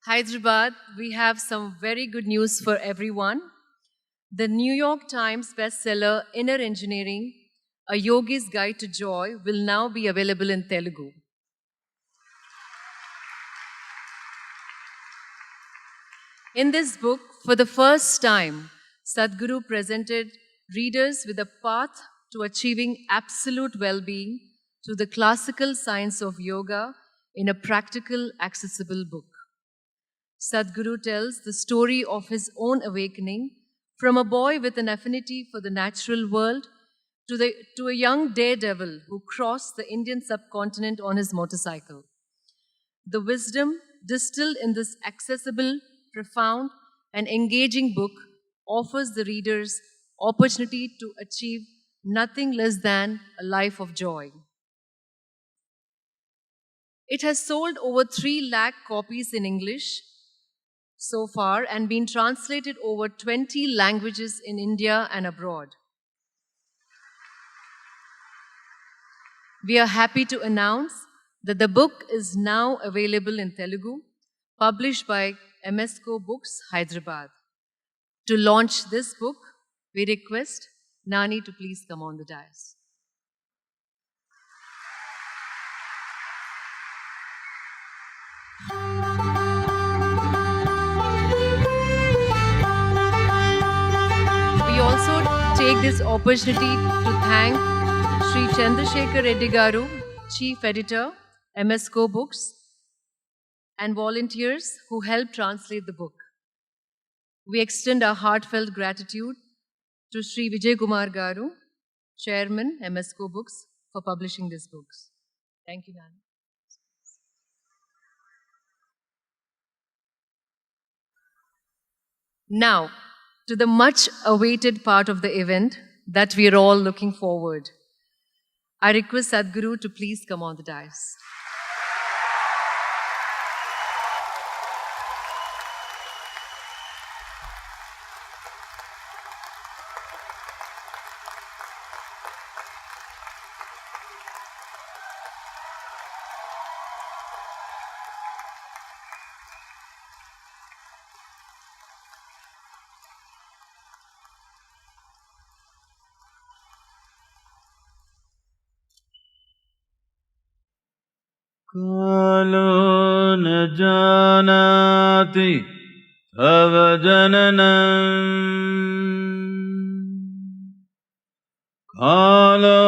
Hyderabad, we have some very good news for everyone. The New York Times bestseller Inner Engineering, A Yogi's Guide to Joy will now be available in Telugu. In this book, for the first time, Sadhguru presented readers with a path to achieving absolute well-being through the classical science of yoga in a practical, accessible book. Sadhguru tells the story of his own awakening from a boy with an affinity for the natural world to a young daredevil who crossed the Indian subcontinent on his motorcycle. The wisdom distilled in this accessible, profound, and engaging book offers the readers opportunity to achieve nothing less than a life of joy. It has sold over 3 lakh copies in English so far and been translated over 20 languages in India and abroad. We are happy to announce that the book is now available in Telugu, published by MSCO Books, Hyderabad. To launch this book, we request Nani to please come on the dais. We also take this opportunity to thank Sri Chandrasekhar Reddy Garu, Chief Editor, MSCO Books, and volunteers who helped translate the book. We extend our heartfelt gratitude to Sri Vijay Kumar Garu, Chairman, MSCO Books, for publishing these books. Thank you, Nani. Now, to the much-awaited part of the event that we are all looking forward. I request Sadhguru to please come on the dais. Kalo na janati tava jananam. Kalo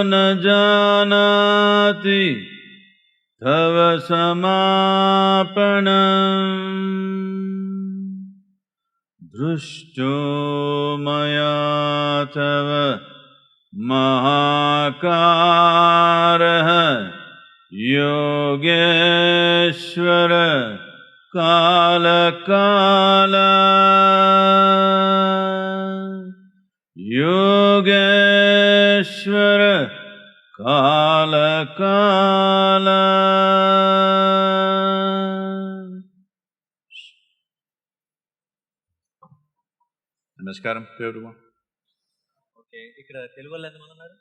na janati tava samapanam. Drushto maya tava mahakaraha. Yogeshwara Kala Kala Yogeshwara Kala Kala. Namaskaram to everyone. Okay, ikkada Telugu vallu entamandi unnaru?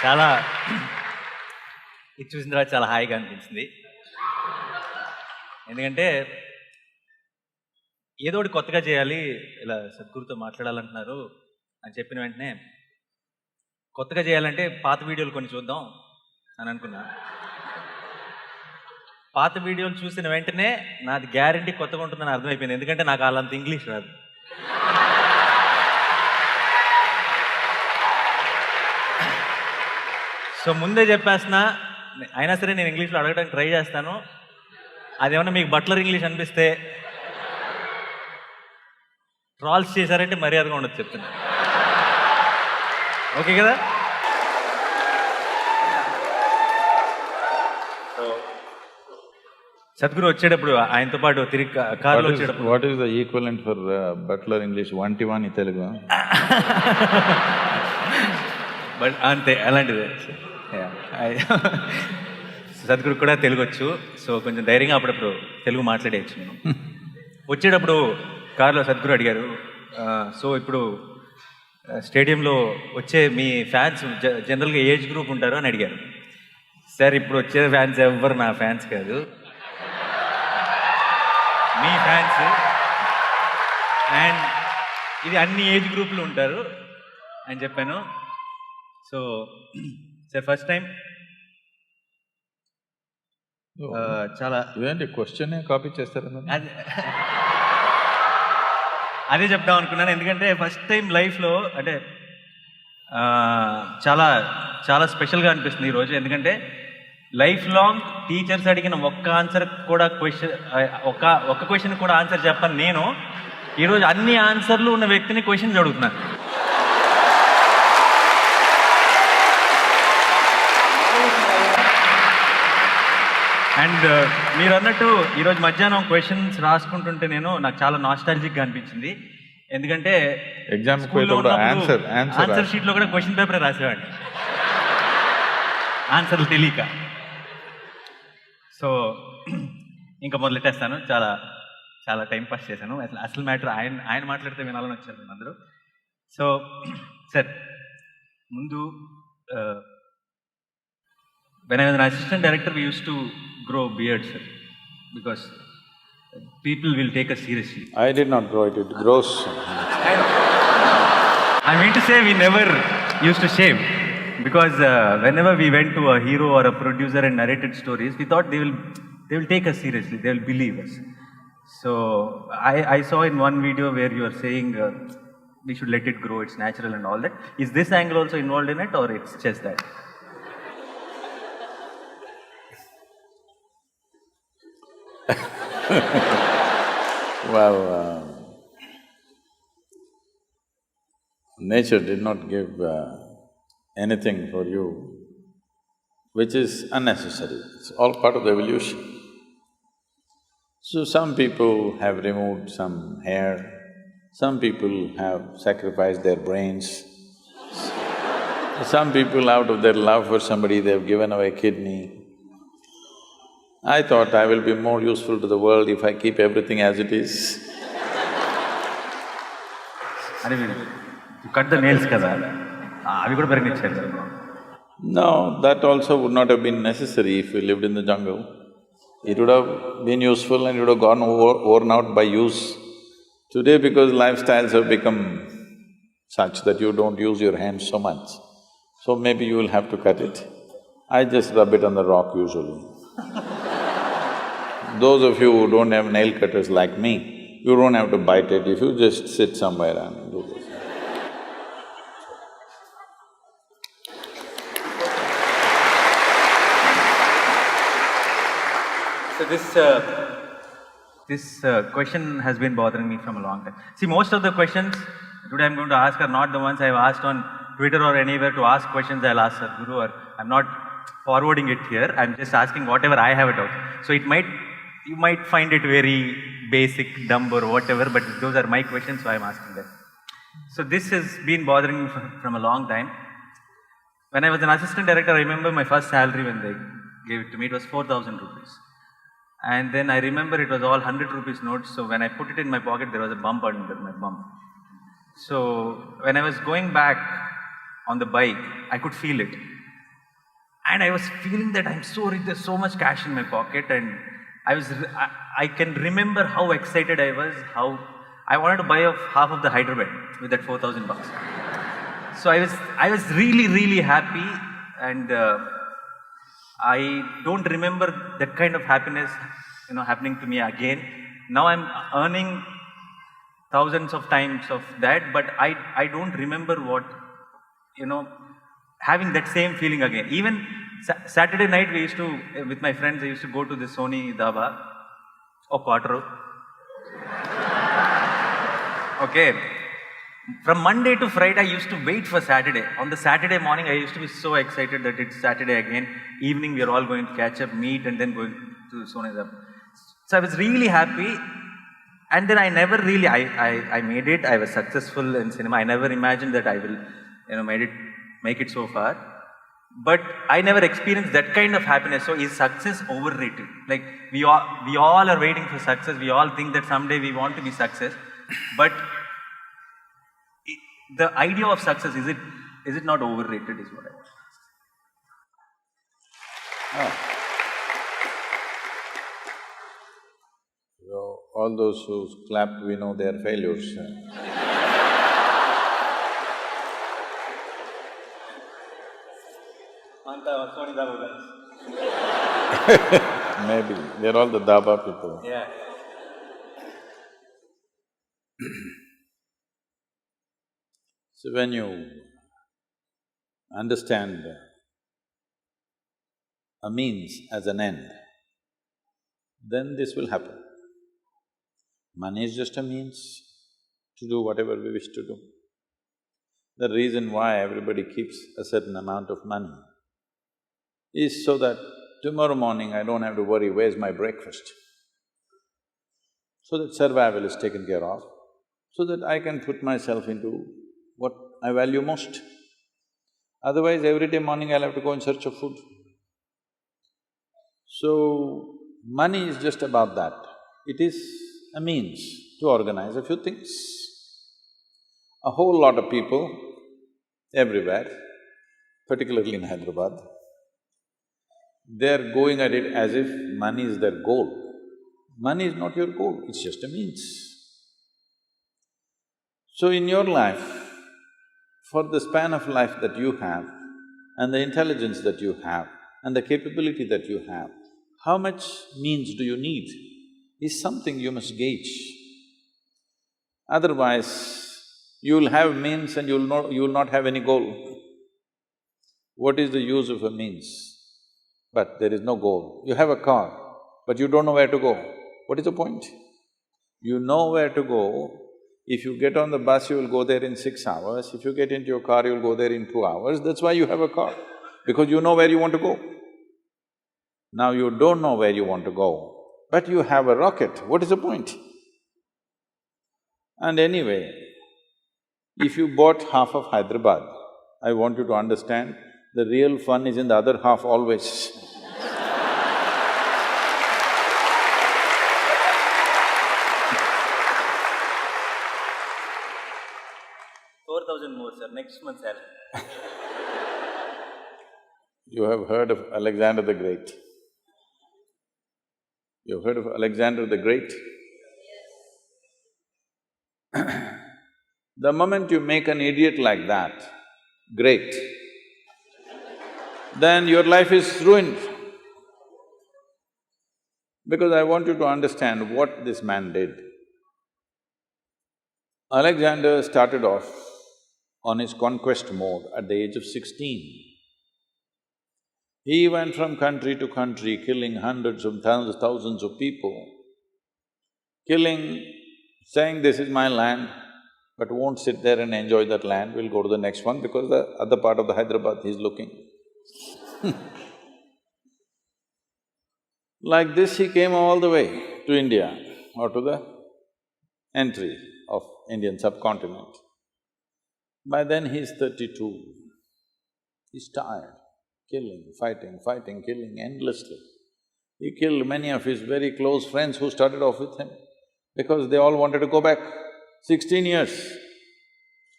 చాలా ఇది చూసిన తర్వాత చాలా హాయిగా అనిపించింది. ఎందుకంటే ఏదో ఒకటి కొత్తగా చేయాలి, ఇలా సద్గురుతో మాట్లాడాలంటున్నారు అని చెప్పిన వెంటనే కొత్తగా చేయాలంటే పాత వీడియోలు కొన్ని చూద్దాం అని అనుకున్నా. పాత వీడియోలు చూసిన వెంటనే నాది గ్యారంటీ కొత్తగా ఉంటుందని అర్థమైపోయింది. ఎందుకంటే నాకు వాళ్ళంత ఇంగ్లీష్ రాదు. సో ముందే చెప్పేస్తున్నా, అయినా సరే నేను ఇంగ్లీష్లో అడగడానికి ట్రై చేస్తాను. అదేమన్నా మీకు బట్లర్ ఇంగ్లీష్ అనిపిస్తే ట్రాల్స్ చేశారంటే మర్యాదగా ఉండదు చెప్తున్నా. ఓకే కదా? సద్గురు వచ్చేటప్పుడు ఆయనతో పాటు తిరిగి కార్లో వచ్చేటప్పుడు what is the equivalent for butler English 1 Telugu? But అంతే, అలాంటిదే. సద్గురు కూడా తెలుగు వచ్చు, సో కొంచెం ధైర్యంగా అప్పుడప్పుడు తెలుగు మాట్లాడేయచ్చు నేను. వచ్చేటప్పుడు కారులో సద్గురు అడిగారు, సో ఇప్పుడు స్టేడియంలో వచ్చే మీ ఫ్యాన్స్ జనరల్గా ఏజ్ గ్రూప్ ఉంటారు అని అడిగారు. సార్ ఇప్పుడు వచ్చే ఫ్యాన్స్ ఎవ్వరు నా ఫ్యాన్స్ కాదు, మీ ఫ్యాన్స్, అండ్ ఇది అన్ని ఏజ్ గ్రూపులు ఉంటారు అని చెప్పాను. సో సార్ ఫస్ట్ టైం చాలా ఇదేంటి క్వశ్చన్ కాపీ చేస్తారు? అదే చెప్దాం అనుకున్నాను, ఎందుకంటే ఫస్ట్ టైం లైఫ్లో అంటే చాలా చాలా స్పెషల్గా అనిపిస్తుంది ఈరోజు. ఎందుకంటే లైఫ్ లాంగ్ టీచర్స్ అడిగిన ఒక్క ఆన్సర్ కూడా ఒక్క క్వశ్చన్ కూడా ఆన్సర్ చెప్పను నేను. ఈరోజు అన్ని ఆన్సర్లు ఉన్న వ్యక్తిని క్వశ్చన్స్ అడుగుతున్నాను. అండ్ మీరు అన్నట్టు ఈరోజు మధ్యాహ్నం క్వశ్చన్స్ రాసుకుంటుంటే నాకు చాలా నాస్టాలజిక్గా అనిపించింది. ఎందుకంటే ఎగ్జామ్ ఆన్సర్ షీట్లో కూడా క్వశ్చన్ పేపర్ రాసేవాడిని ఆన్సర్లు తెలియక. సో ఇంకా మొదలెట్టేస్తాను. చాలా చాలా టైం పాస్ చేశాను. అసలు మ్యాటర్ ఆయన మాట్లాడితే వినాలని వచ్చారు అందరూ. సో సార్ ముందు when I was an assistant director, we used to grow beards, sir, because people will take us seriously. I did not grow it, it grows. I mean to say we never used to shave, because whenever we went to a hero or a producer and narrated stories, we thought they will take us seriously, they will believe us. So I saw in one video where you are saying we should let it grow, it's natural and all that. Is this angle also involved in it, or it's just that? Well, nature did not give anything for you which is unnecessary. It's all part of the evolution. So some people have removed some hair, some people have sacrificed their brains, some people out of their love for somebody they've given away kidney. I thought I will be more useful to the world if I keep everything as it is. You cut the nails kada? Avi kuda perinicharu. No, that also would not have been necessary if we lived in the jungle. It would have been useful and it would have gone worn out by use. Today, because lifestyles have become such that you don't use your hands so much, so maybe you will have to cut it. I just rub it on the rock usually. Those of you who don't have nail cutters like me, you don't have to bite it, if you just sit somewhere and do this. So this question has been bothering me from a long time. See, most of the questions today I'm going to ask are not the ones I've asked on Twitter or anywhere. To ask questions I'll ask Sadhguru, or I'm not forwarding it here, I'm just asking whatever I have a doubt. So you might find it very basic, dumb or whatever, but those are my questions, so I'm asking that. So this has been bothering me from a long time. When I was an assistant director, I remember my first salary when they gave it to me, it was 4,000 rupees. And then I remember it was all 100 rupees notes, so when I put it in my pocket, there was a bump under my bum. So when I was going back on the bike, I could feel it. And I was feeling that I'm so rich, there's so much cash in my pocket, and I can remember how excited I was, how I wanted to buy off half of the Hyderabad with that 4,000 bucks. So I was really, really happy, and I don't remember that kind of happiness, happening to me again. Now I'm earning thousands of times of that, but I don't remember what, having that same feeling again. Even Saturday night we used to, with my friends, I used to go to the Sony Dhaba, or Quattro. Okay. From Monday to Friday, I used to wait for Saturday. On the Saturday morning, I used to be so excited that it's Saturday again. Evening, we are all going to catch up, meet, and then going to Sony Dhaba. So I was really happy. And then I never really, I made it. I was successful in cinema. I never imagined that I will, make it so far. But I never experienced that kind of happiness. So is success overrated? Like we all are waiting for success. We all think that someday we want to be success. But the idea of success, is it not overrated is what I want. So, all those who clapped, we know they are failures. Maybe, they're all the Daba people. Yeah. So when you understand a means as an end, then this will happen. Money is just a means to do whatever we wish to do. The reason why everybody keeps a certain amount of money is so that tomorrow morning I don't have to worry, where's my breakfast? So that survival is taken care of, so that I can put myself into what I value most. Otherwise, every day morning I'll have to go in search of food. So, money is just about that. It is a means to organize a few things. A whole lot of people everywhere, particularly in Hyderabad, they're going at it as if money is their goal. Money is not your goal, it's just a means. So in your life, for the span of life that you have and the intelligence that you have and the capability that you have, how much means do you need is something you must gauge. Otherwise, you'll have means and you'll not have any goal. What is the use of a means? But there is no goal. You have a car, but you don't know where to go. What is the point? You know where to go. If you get on the bus, you will go there in 6 hours. If you get into your car, you'll go there in 2 hours. That's why you have a car, because you know where you want to go. Now you don't know where you want to go, but you have a rocket. What is the point? And anyway, if you bought half of Hyderabad, I want you to understand, the real fun is in the other half always. 4,000 more, sir, next month salary. You have heard of Alexander the Great? You've heard of Alexander the Great? The moment you make an idiot like that great, then your life is ruined. Because I want you to understand what this man did. Alexander started off on his conquest mode at the age of 16. He went from country to country, killing hundreds of thousands of people, saying, this is my land, but won't sit there and enjoy that land, we'll go to the next one because the other part of the Hyderabad he's looking. Like this, he came all the way to India or to the entry of Indian subcontinent. By then he's 32. He's tired, killing, fighting, killing endlessly. He killed many of his very close friends who started off with him because they all wanted to go back. 16 years,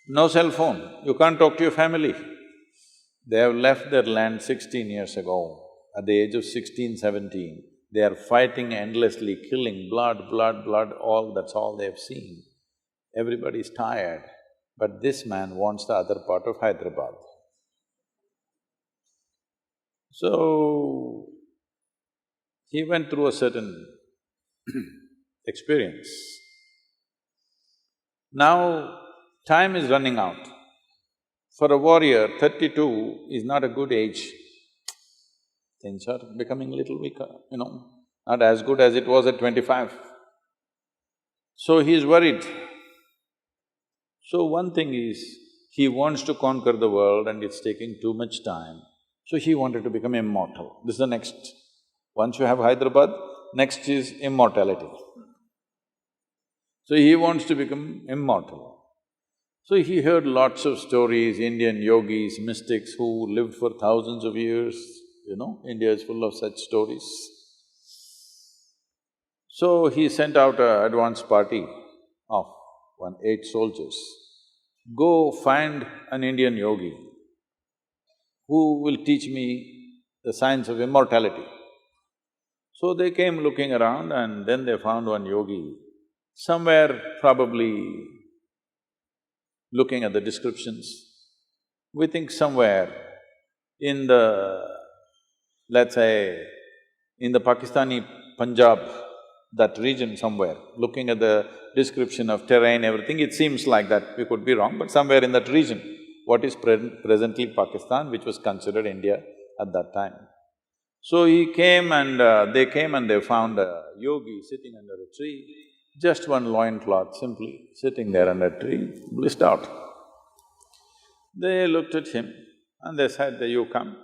no cell phone, you can't talk to your family. They have left their land 16 years ago. At the age of 16, 17, they are fighting endlessly, killing, blood, that's all they have seen. Everybody's tired, but this man wants the other part of Hyderabad. So, he went through a certain experience. Now, time is running out. For a warrior, 32 is not a good age. Things are becoming little weaker, not as good as it was at 25. So he is worried. So one thing is, he wants to conquer the world and it's taking too much time, so he wanted to become immortal. This is the next. Once you have Hyderabad, next is immortality. So he wants to become immortal. So he heard lots of stories, Indian yogis, mystics who lived for thousands of years, India is full of such stories. So he sent out an advance party of 8 soldiers. Go find an Indian yogi who will teach me the science of immortality. So they came looking around and then they found one yogi, somewhere probably looking at the descriptions, we think somewhere in the, let's say, in the Pakistani Punjab, that region somewhere, looking at the description of terrain, everything, it seems like that, we could be wrong, but somewhere in that region, what is presently Pakistan, which was considered India at that time. So he came and they came and they found a yogi sitting under a tree, just one loincloth simply, sitting there under a tree, blissed out. They looked at him and they said, you come,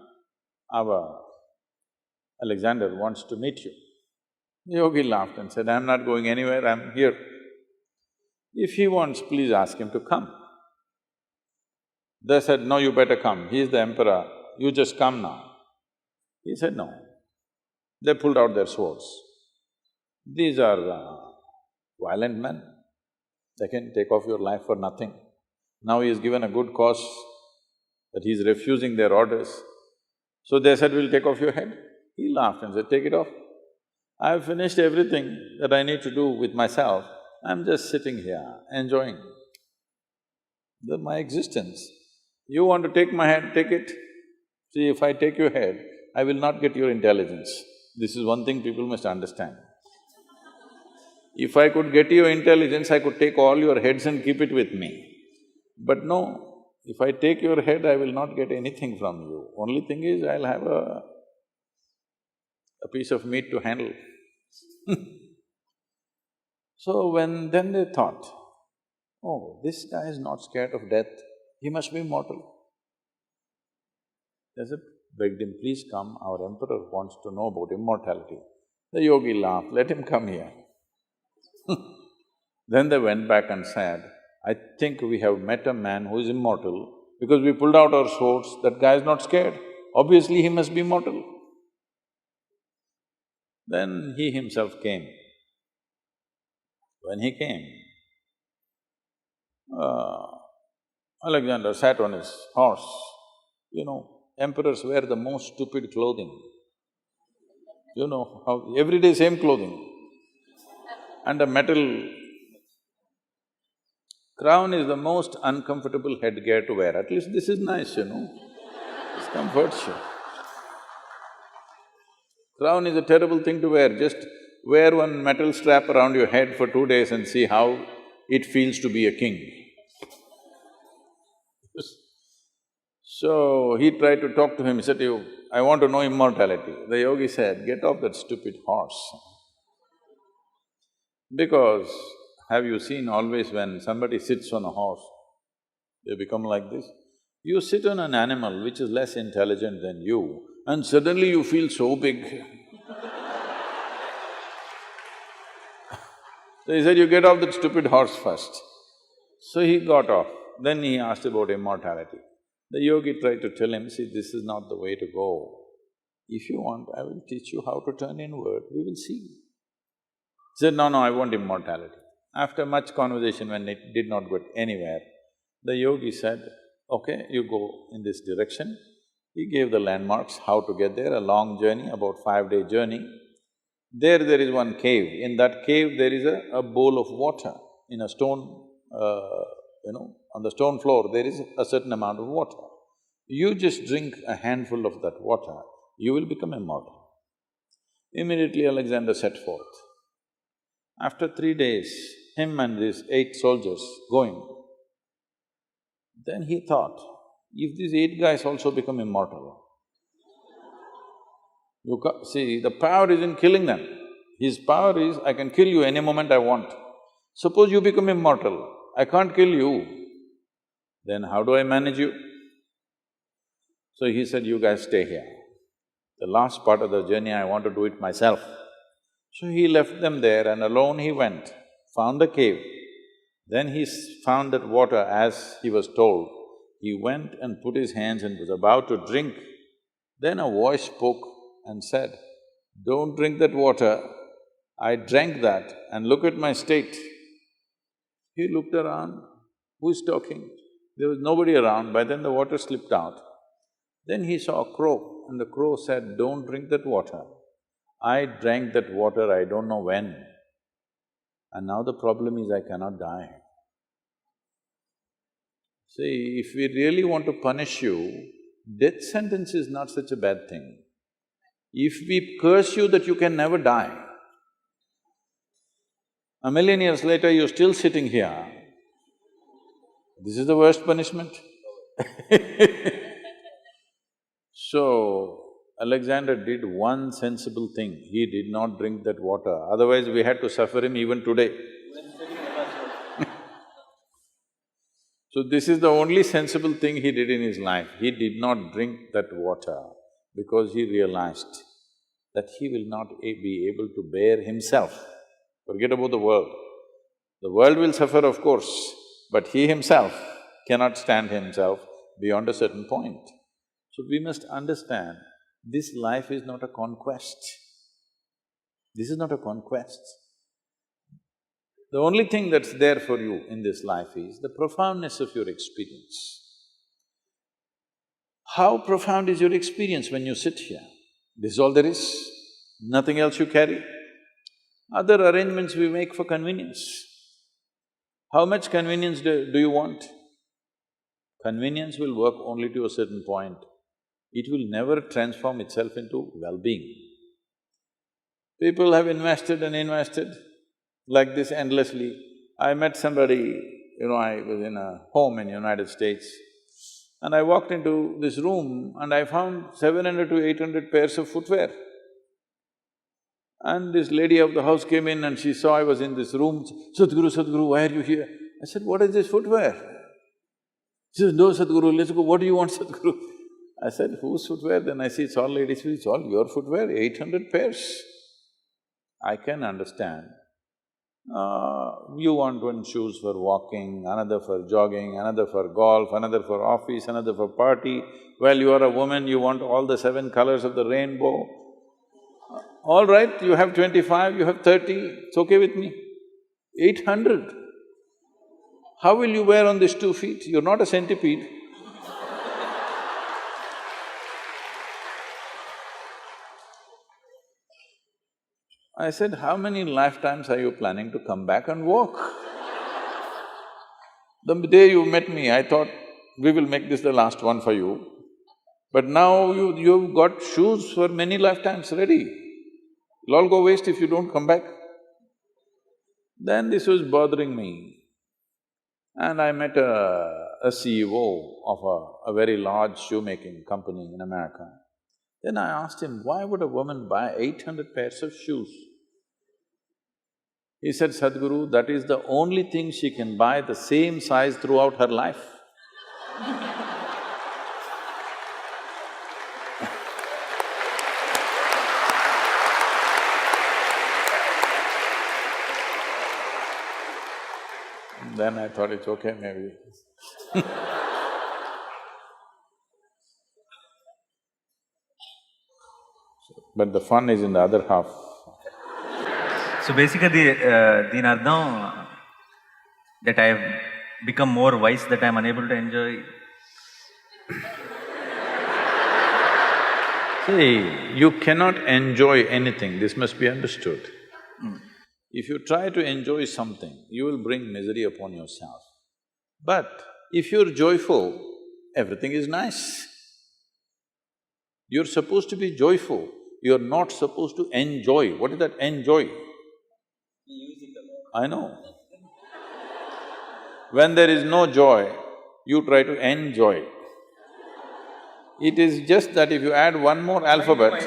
our Alexander wants to meet you. The yogi laughed and said, I'm not going anywhere, I'm here. If he wants, please ask him to come. They said, no, you better come, he is the emperor, you just come now. He said, no. They pulled out their swords. These are violent men, they can take off your life for nothing. Now he is given a good cause that he is refusing their orders. So they said, we'll take off your head. He laughed and said, take it off. I've finished everything that I need to do with myself, I'm just sitting here, enjoying my existence. You want to take my head, take it. See, if I take your head, I will not get your intelligence. This is one thing people must understand. If I could get your intelligence, I could take all your heads and keep it with me. But no, if I take your head, I will not get anything from you. Only thing is, I'll have a piece of meat to handle. So then they thought, oh, this guy is not scared of death, he must be immortal. They said, begged him, please come, our emperor wants to know about immortality. The yogi laughed, let him come here. Then they went back and said, I think we have met a man who is immortal because we pulled out our swords, that guy is not scared, obviously he must be immortal. Then he himself came. When he came, Alexander sat on his horse. Emperors wear the most stupid clothing. How every day same clothing. And a metal crown is the most uncomfortable headgear to wear. At least this is nice, this comforts you. Crown is a terrible thing to wear, just wear one metal strap around your head for 2 days and see how it feels to be a king. So he tried to talk to him, he said, I want to know immortality. The yogi said, get off that stupid horse. Because have you seen always when somebody sits on a horse, they become like this? You sit on an animal which is less intelligent than you and suddenly you feel so big. So he said, you get off that stupid horse first. So he got off, then he asked about immortality. The yogi tried to tell him, see, this is not the way to go. If you want, I will teach you how to turn inward, we will see. He said, no, I want immortality. After much conversation, when it did not go anywhere, the yogi said, okay, you go in this direction. He gave the landmarks, how to get there, a long journey, about 5-day journey. There is one cave. In that cave, there is a bowl of water in a stone, on the stone floor, there is a certain amount of water. You just drink a handful of that water, you will become immortal. Immediately Alexander set forth. After 3 days, him and these 8 soldiers going, then he thought, if these 8 guys also become immortal, see, the power is in killing them. His power is, I can kill you any moment I want. Suppose you become immortal, I can't kill you, then how do I manage you? So he said, you guys stay here. The last part of the journey, I want to do it myself. So he left them there and alone he went, found a cave. Then he found that water as he was told. He went and put his hands and was about to drink. Then a voice spoke and said, "Don't drink that water. I drank that and look at my state." He looked around, who's talking? There was nobody around, by then the water slipped out. Then he saw a crow and the crow said, "Don't drink that water. I drank that water I don't know when. And now the problem is I cannot die." See, if we really want to punish you, death sentence is not such a bad thing. If we curse you that you can never die, a million years later you're still sitting here, this is the worst punishment. So, Alexander did one sensible thing, he did not drink that water, otherwise we had to suffer him even today. So this is the only sensible thing he did in his life, he did not drink that water because he realized that he will not be able to bear himself. Forget about the world. The world will suffer, of course, but he himself cannot stand himself beyond a certain point. So we must understand, this life is not a conquest. This is not a conquest. The only thing that's there for you in this life is the profoundness of your experience. How profound is your experience when you sit here? This is all there is, nothing else you carry. Other arrangements we make for convenience. How much convenience do you want? Convenience will work only to a certain point. It will never transform itself into well-being. People have invested and invested like this endlessly. I met somebody, I was in a home in United States, and I walked into this room and I found 700 to 800 pairs of footwear. And this lady of the house came in and she saw I was in this room, "Sadhguru, Sadhguru, why are you here?" I said, "What is this footwear?" She said, "No, Sadhguru, let's go, what do you want, Sadhguru?" I said, "Whose footwear?" Then I see it's all ladies, it's all your footwear, 800 pairs. I can understand. You want one shoes for walking, another for jogging, another for golf, another for office, another for party. Well, you are a woman, you want all the 7 colors of the rainbow. All right, you have 25, you have 30, it's okay with me. 800. How will you wear on these 2 feet? You're not a centipede. I said, "How many lifetimes are you planning to come back and walk?" The day you met me, I thought, we will make this the last one for you. But now you've got shoes for many lifetimes ready. It'll all go waste if you don't come back. Then this was bothering me. And I met a CEO of a very large shoemaking company in America. Then I asked him, "Why would a woman buy 800 pairs of shoes?" He said, "Sadhguru, that is the only thing she can buy the same size throughout her life." Then I thought it's okay, maybe. But the fun is in the other half. So basically, దీని అర్థం that I have become more wise, that I am unable to enjoy. See, you cannot enjoy anything, this must be understood. If you try to enjoy something, you will bring misery upon yourself. But if you're joyful, everything is nice. You're supposed to be joyful, you're not supposed to enjoy. What is that enjoy? I know. When there is no joy, you try to enjoy. It is just that if you add one more alphabet…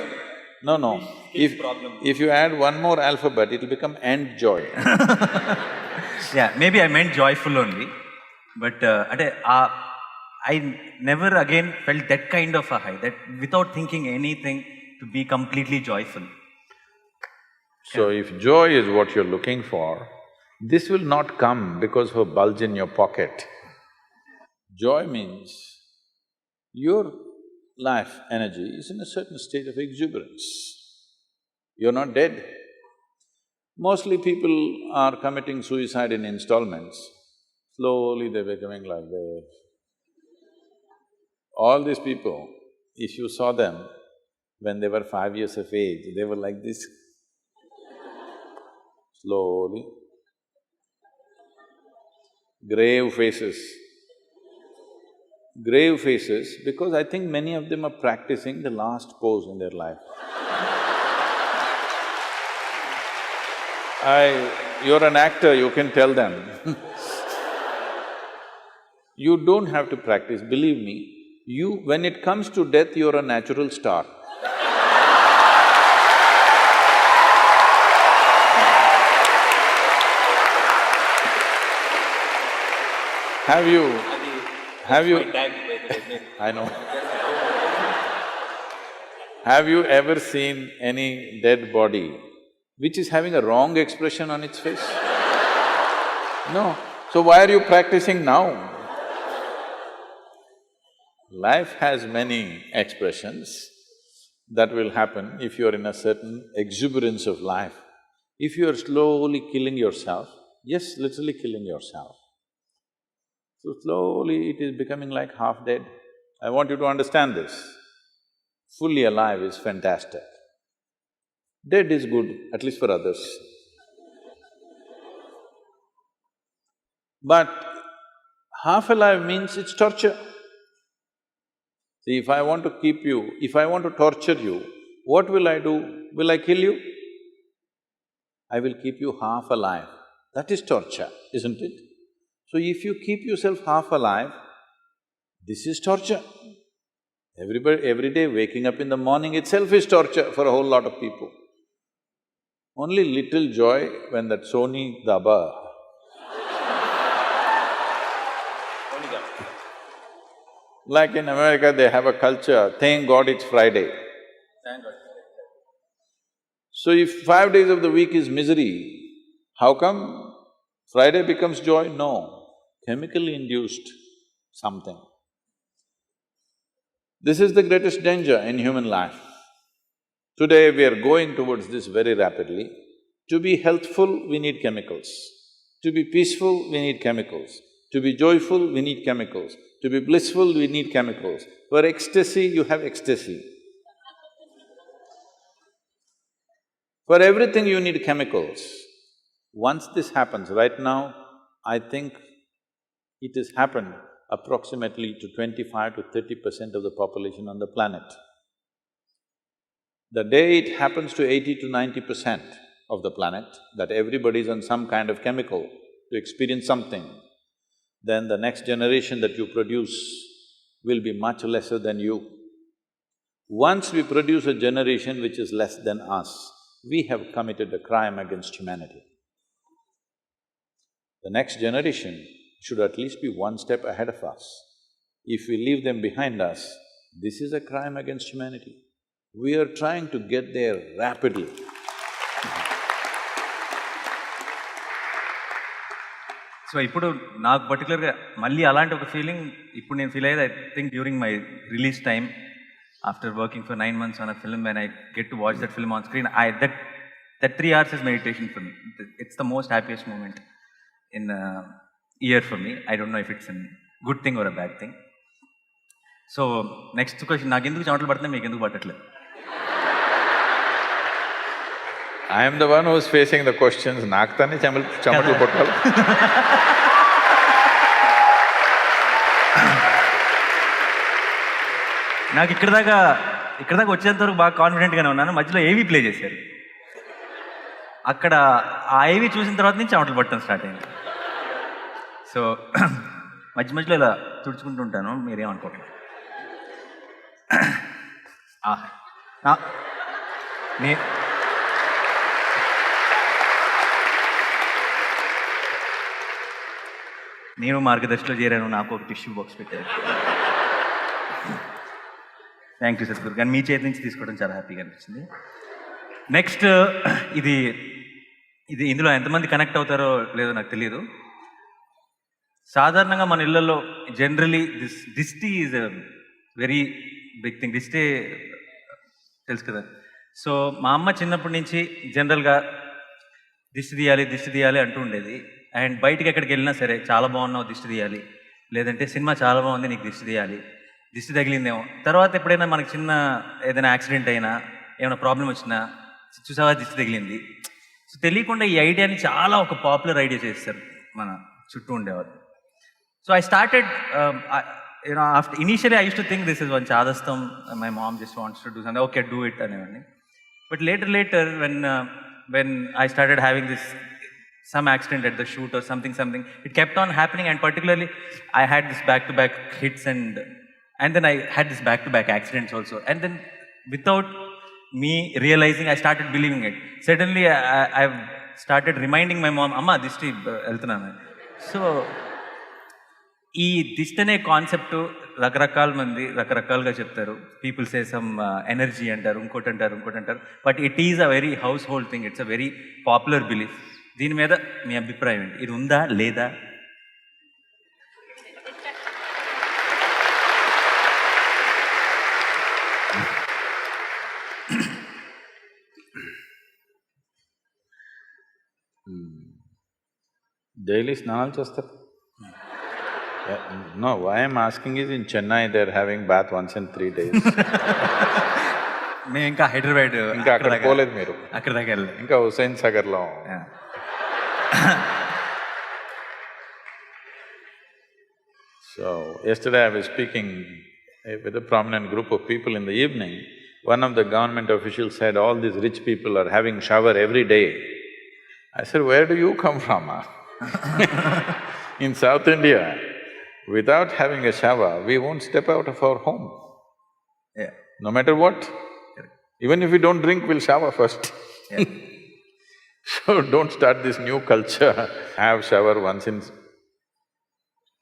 No. If you add one more alphabet, it'll become end-joy. Yeah, maybe I meant joyful only, but I never again felt that kind of a high, that without thinking anything, to be completely joyful. So if joy is what you're looking for, This will not come because of a bulge in your pocket. Joy means your life energy is in a certain state of exuberance. You're not dead. Mostly people are committing suicide in installments. Slowly they're becoming like this. All these people, if you saw them when they were 5 years of age, they were like this. Slowly. Grave faces. Grave faces because I think many of them are practicing the last pose in their life. You're an actor, you can tell them. You don't have to practice, believe me. When it comes to death, you're a natural star. Have you… I know. Have you ever seen any dead body which is having a wrong expression on its face? No. So why are you practicing now? Life has many expressions that will happen if you're in a certain exuberance of life. If you're slowly killing yourself, yes, literally killing yourself, so slowly it is becoming like half dead. I want you to understand this. Fully alive is fantastic. Dead is good, at least for others. But half alive means it's torture. See, if I want to keep you, if I want to torture you, what will I do? Will I kill you? I will keep you half alive. That is torture, isn't it? So if you keep yourself half alive, this is torture. Every day waking up in the morning itself is torture for a whole lot of people. Only little joy when that Sony Daba like in America, they have a culture, thank God it's Friday. Thank God. So if 5 days of the week is misery, how come Friday becomes joy? No, chemically induced something. This is the greatest danger in human life. Today we are going towards this very rapidly. To be healthful, we need chemicals. To be peaceful, we need chemicals. To be joyful, we need chemicals. To be blissful, we need chemicals. For ecstasy, you have ecstasy. For everything you need chemicals. Once this happens, right now, I think it has happened approximately to 25 to 30% of the population on the planet. The day it happens to 80 to 90% of the planet, that everybody is on some kind of chemical to experience something, then the next generation that you produce will be much lesser than you. Once we produce a generation which is less than us, we have committed a crime against humanity. The next generation should at least be one step ahead of us. If we leave them behind us, this is a crime against humanity. We are trying to get there rapidly. So ఇప్పుడు నాకు పర్టికులర్గా మళ్ళీ అలాంటి ఒక feeling ఇప్పుడు నేను feel అయ్యేది I think during my release time after working for 9 months on a film when I get to watch that film on screen that 3 hours is meditation for me. It's the most happiest moment in a year for me. I don't know if it's a good thing or a bad thing. So next question, నాకు ఎందుకు చెమటలు పడుతున్నాయి, మీకు ఎందుకు పట్టట్లేదు? I am the one who is facing the questions, నాకు తానే చెమటలు పట్టాలి. నాకు ఇక్కడ దాకా వచ్చేంత వరకు బాగా కాన్ఫిడెంట్గానే ఉన్నాను. మధ్యలో ఏవీ ప్లే చేశారు. అక్కడ ఆ ఏవీ చూసిన తర్వాత నుంచి చెమటలు పట్టడం స్టార్ట్ అయింది. సో మధ్యలో ఇలా తుడుచుకుంటూ ఉంటాను, మీరేమనుకోవట్లేదు. నేను మార్గదర్శిలో చేరాను, నాకు ఒక టిష్యూ బాక్స్ పెట్టారు. Thank you Sadhguru. కానీ మీ చేతి నుంచి తీసుకోవడం చాలా హ్యాపీగా అనిపించింది. నెక్స్ట్ ఇది ఇది ఇందులో ఎంతమంది కనెక్ట్ అవుతారో లేదో నాకు తెలియదు. సాధారణంగా మన ఇళ్లలో జనరలీ దిష్టి is a very big thing. దిష్టి తెలుసు కదా. సో మా అమ్మ చిన్నప్పటి నుంచి జనరల్గా దిష్టి తీయాలి అంటూ ఉండేది. అండ్ బయటికి ఎక్కడికి వెళ్ళినా సరే, చాలా బాగున్నావు దిష్టి తీయాలి, లేదంటే సినిమా చాలా బాగుంది నీకు దిష్టి తీయాలి, దిష్టి తగిలిందేమో. తర్వాత ఎప్పుడైనా మనకి చిన్న ఏదైనా యాక్సిడెంట్ అయినా, ఏమైనా ప్రాబ్లం వచ్చినా, చూసావా దిష్టి తగిలింది. సో తెలియకుండా ఈ ఐడియాని చాలా ఒక పాపులర్ ఐడియా చేస్తారు మన చుట్టూ ఉండేవారు. So I started after initially I used to think this is one chadastam, my mom just wants to do something, okay do it అనేవాడిని. But later when I started having this some accident at the shoot or something, it kept on happening, and particularly I had this back-to-back hits and then I had this back-to-back accidents also, and then without me realizing I started believing it. Suddenly I've started reminding my mom, amma dishti వెళ్తున్నాను. So ఈ దిష్టి అనే concept రకరకాల మంది రకరకాలుగా చెప్తారు. People say some energy అంటారు, ఇంకోటి అంటారు. But it is a very house hold thing, it's a very popular belief. దీని మీద మీ అభిప్రాయం ఏంటి? ఇది ఉందా లేదా? డైలీ స్నానాలు చేస్తారు. No, why I'm asking is in Chennai they're having bath once in 3 days. మేము ఇంకా హైదరాబాద్ ఇంకా అక్కడ పోలేదు మీరు, అక్కడ దాకా వెళ్ళలేదు. ఇంకా హుస్సేన్ సాగర్లో. So yesterday I was speaking with a prominent group of people in the evening. One of the government officials said all these rich people are having shower every day. I said, where do you come from? In South India, without having a shower, we won't step out of our home. Yeah. No matter what. Even if we don't drink, we'll shower first. Yeah. So don't start this new culture, have shower once in…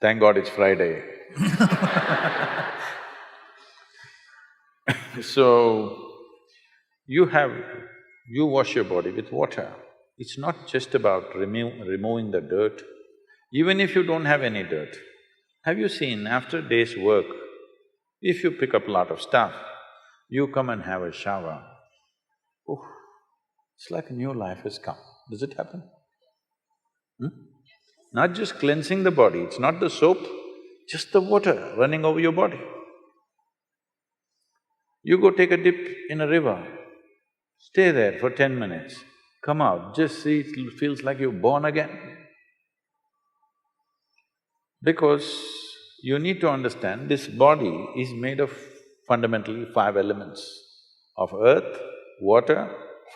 Thank God it's Friday. So, you wash your body with water. It's not just about removing the dirt. Even if you don't have any dirt, have you seen after a day's work, if you pick up a lot of stuff, you come and have a shower, oh, it's like a new life has come. Does it happen? Not just cleansing the body, it's not the soap, just the water running over your body. You go take a dip in a river, stay there for 10 minutes, come out, just see, it feels like you're born again. Because you need to understand, this body is made of fundamentally 5 elements of earth, water,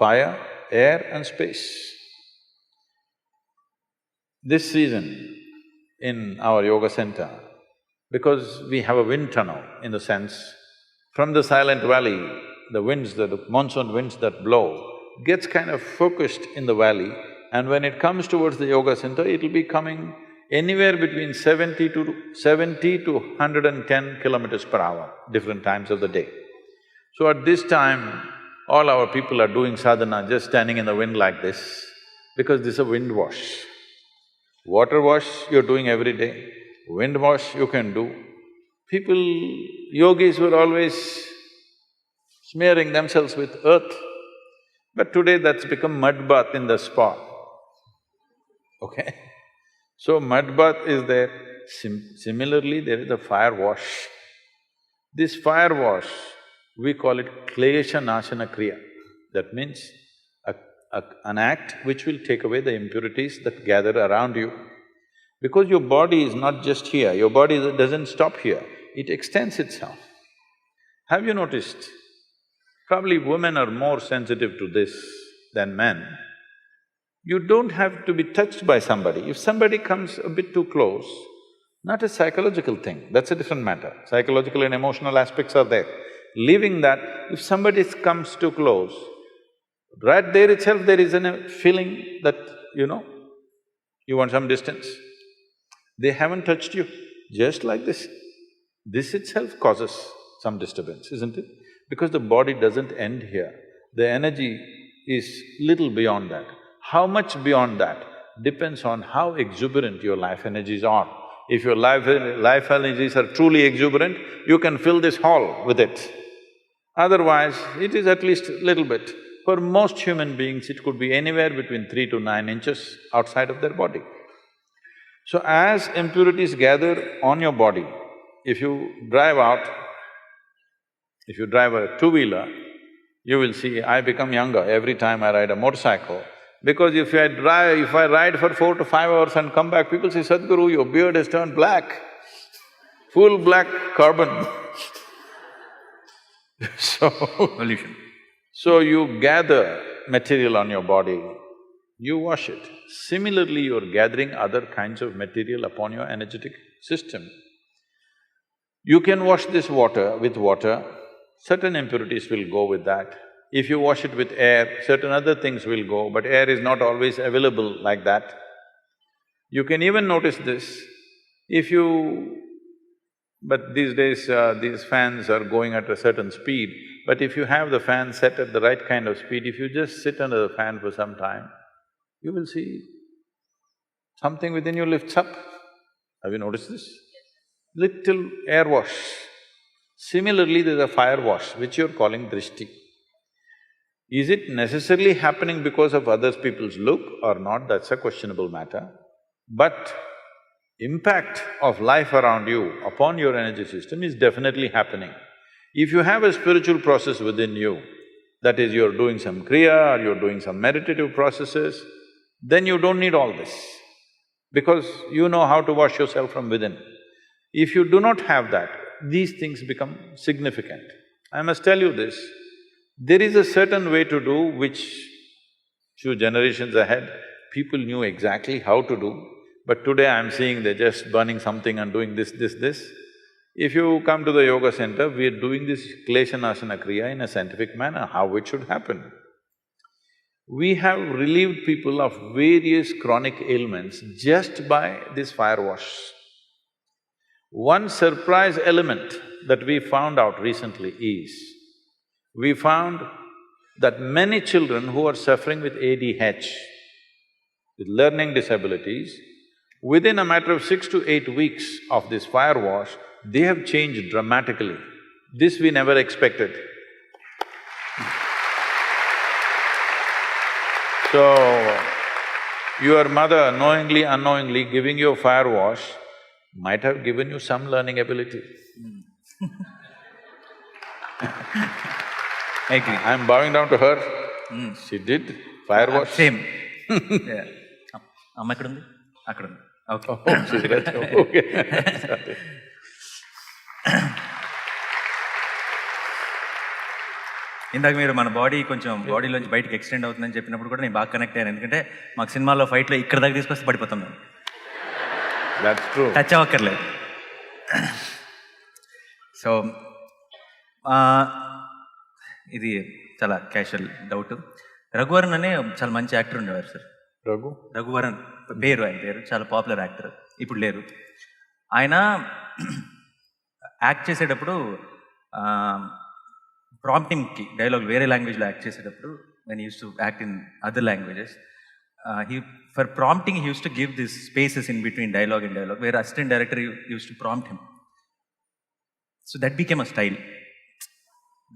fire, air and space. This season in our yoga center, because we have a wind tunnel in the sense, from the silent valley, the winds, the monsoon winds that blow, gets kind of focused in the valley, and when it comes towards the yoga center, it'll be coming anywhere between 70 to 110 kilometers per hour, different times of the day. So at this time, all our people are doing sadhana just standing in the wind like this, because this is a wind wash. Water wash you're doing every day, wind wash you can do. People, yogis were always smearing themselves with earth, but today that's become mud bath in the spa, okay? So mud bath is there. Similarly, there is a fire wash. This fire wash, we call it klesha nashana kriya. That means an act which will take away the impurities that gather around you. Because your body is not just here, your body doesn't stop here, it extends itself. Have you noticed? Probably women are more sensitive to this than men. You don't have to be touched by somebody. If somebody comes a bit too close, not a psychological thing, that's a different matter. Psychological and emotional aspects are there. Leaving that, if somebody comes too close, right there itself there is a feeling that, you want some distance. They haven't touched you, just like this. This itself causes some disturbance, isn't it? Because the body doesn't end here, the energy is little beyond that. How much beyond that depends on how exuberant your life energies are. If your life energies are truly exuberant, you can fill this hall with it. Otherwise, it is at least little bit. For most human beings, it could be anywhere between 3 to 9 inches outside of their body. So as impurities gather on your body, if you drive a two-wheeler, you will see I become younger every time I ride a motorcycle. Because if I ride for 4 to 5 hours and come back, people say, Sadhguru, your beard has turned black, full black carbon. Pollution. So you gather material on your body, you wash it. Similarly, you're gathering other kinds of material upon your energetic system. You can wash this water with water, certain impurities will go with that. If you wash it with air, certain other things will go, but air is not always available like that. You can even notice this, but these days, these fans are going at a certain speed, but if you have the fan set at the right kind of speed, if you just sit under the fan for some time, you will see something within you lifts up. Have you noticed this? Little air wash. Similarly, there's a fire wash, which you're calling drishti. Is it necessarily happening because of other people's look or not, that's a questionable matter. But impact of life around you upon your energy system is definitely happening. If you have a spiritual process within you, that is, you're doing some kriya or you're doing some meditative processes, then you don't need all this, because you know how to wash yourself from within. If you do not have that, these things become significant. I must tell you this, there is a certain way to do which few generations ahead, people knew exactly how to do, but today I'm seeing they're just burning something and doing this. If you come to the yoga center, we're doing this Kleshanasana Kriya in a scientific manner, how it should happen. We have relieved people of various chronic ailments just by this fire wash. One surprise element that we found out recently is, we found that many children who are suffering with ADH, with learning disabilities, within a matter of 6 to 8 weeks of this fire wash, they have changed dramatically. This we never expected. So, your mother knowingly, unknowingly giving you a fire wash might have given you some learning ability. I agree. I'm bowing down to her. She did fire wash. Same. Yeah. Amma ekkundi? Akkundi. Okay. Oh, she's right. Okay. Sorry. ఇందాక మీరు మన body కొంచెం బాడీలోంచి బయటకు extend అవుతుందని చెప్పినప్పుడు కూడా నేను బాగా కనెక్ట్ అయ్యాను, ఎందుకంటే మాకు సినిమాలో ఫైట్లో ఇక్కడ దాకా తీసుకొస్తే పడిపోతాం మేము. That's true. టచ్ అవ్వక్కర్లేదు. సో ఇది చాలా క్యాషువల్ డౌట్. రఘువరన్ అనే చాలా మంచి యాక్టర్ ఉండేవారు సార్. రఘువరన్ పేరు, ఆయన పేరు చాలా పాపులర్ యాక్టర్, ఇప్పుడు లేరు. ఆయన యాక్ట్ చేసేటప్పుడు ప్రాంప్టింగ్కి డైలాగ్ వేరే లాంగ్వేజ్లో యాక్ట్ చేసేటప్పుడు, when he used to act in other languages, for prompting he used to give these spaces in between dialogue and dialogue, where assistant director used to prompt him. So that became a style.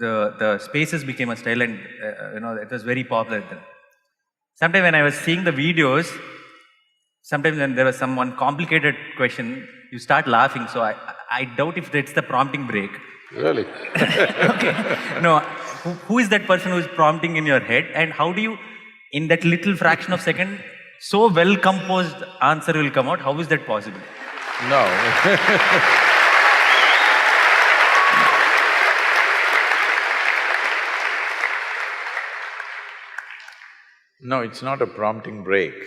The spaces became a style, and it was very popular then. Sometimes when I was seeing the videos, sometimes when there was some one complicated question, you start laughing. So I doubt if that's the prompting break. Really? Okay. No, who is that person who is prompting in your head, and how do you, in that little fraction of second, so well composed answer will come out? How is that possible? No. No, it's not a prompting break.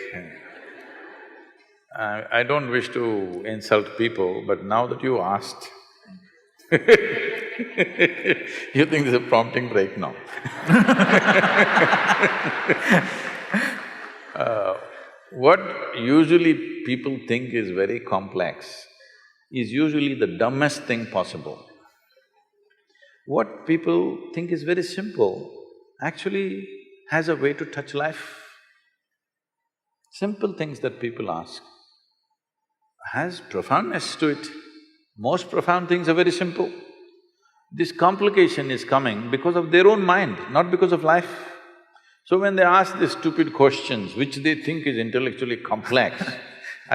I don't wish to insult people, but now that you asked, you think there's a prompting break now? What usually people think is very complex is usually the dumbest thing possible. What people think is very simple actually has a way to touch life. Simple things that people ask has profoundness to it. Most profound things are very simple. This complication is coming because of their own mind, not because of life. So when they ask these stupid questions, which they think is intellectually complex,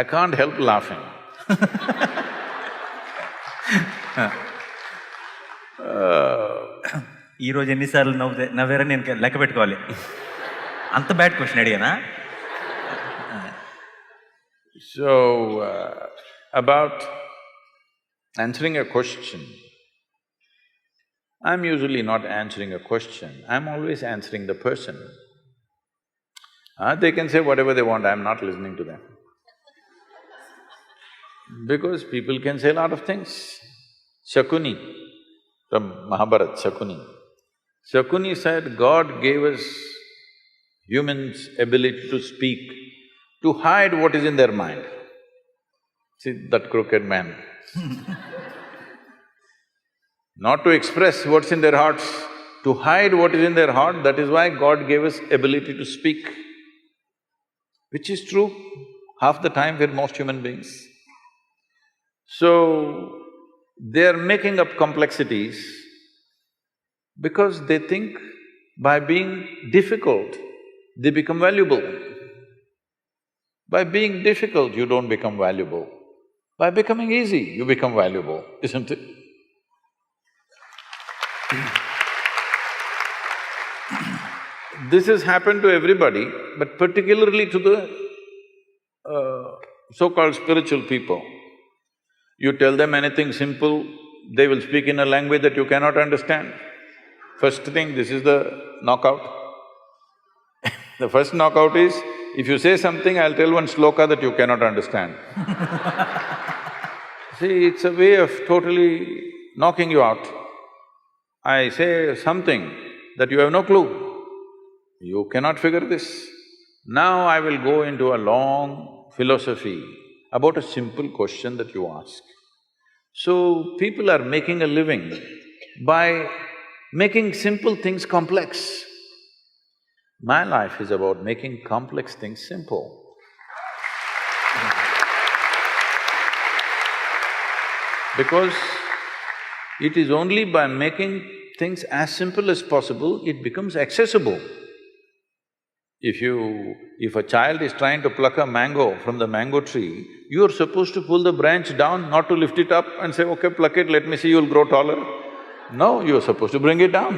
I can't help laughing. ఈ రోజు ఎన్నిసార్లు నవ్వారని నేను లెక్క పెట్టుకోవాలి. అంత bad question అడిగానా? So, about answering a question, I'm usually not answering a question, I'm always answering the person. They can say whatever they want, I'm not listening to them. Because people can say a lot of things. Shakuni, from Mahabharat, Shakuni said, God gave us humans ability to speak, to hide what is in their mind. See that crooked man. Not to express what's in their hearts, to hide what is in their heart, that is why God gave us ability to speak. Which is true half the time for most human beings. So, they are making up complexities because they think by being difficult, they become valuable. By being difficult, you don't become valuable. By becoming easy, you become valuable, isn't it? This has happened to everybody, but particularly to the so-called spiritual people. You tell them anything simple, they will speak in a language that you cannot understand. First thing, this is the knockout. The first knockout is, if you say something, I'll tell one sloka that you cannot understand. See, it's a way of totally knocking you out. I say something that you have no clue, you cannot figure this. Now I will go into a long philosophy about a simple question that you ask. So, people are making a living by making simple things complex. My life is about making complex things simple. Because it is only by making things as simple as possible, it becomes accessible. If a child is trying to pluck a mango from the mango tree, you are supposed to pull the branch down, not to lift it up and say, okay, pluck it, let me see, you'll grow taller. No, you are supposed to bring it down.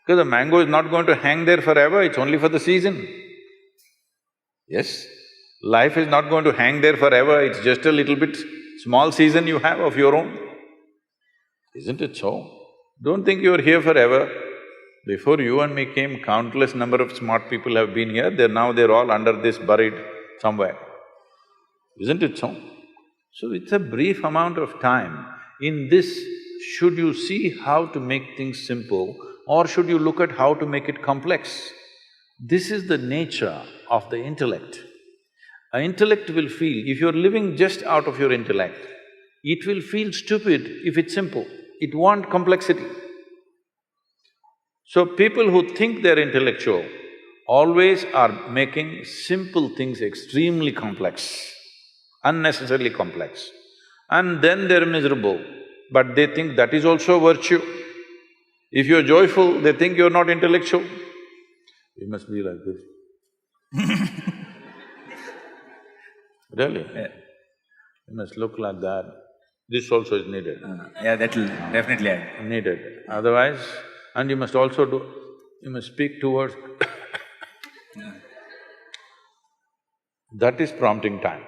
Because the mango is not going to hang there forever, it's only for the season. Yes, life is not going to hang there forever, it's just a little bit small season you have of your own. Isn't it so? Don't think you're here forever. Before you and me came, countless number of smart people have been here, they're all under this buried somewhere. Isn't it so? So it's a brief amount of time. In this, should you see how to make things simple or should you look at how to make it complex? This is the nature of the intellect. An intellect will feel, if you're living just out of your intellect, it will feel stupid if it's simple, it wants complexity. So people who think they're intellectual always are making simple things extremely complex, unnecessarily complex. And then they're miserable, but they think that is also virtue. If you're joyful, they think you're not intellectual. You must be like this. Really? Yeah. You must look like that. This also is needed. Yeah, that will definitely add. Needed. Otherwise, and you must also you must speak towards that is prompting time.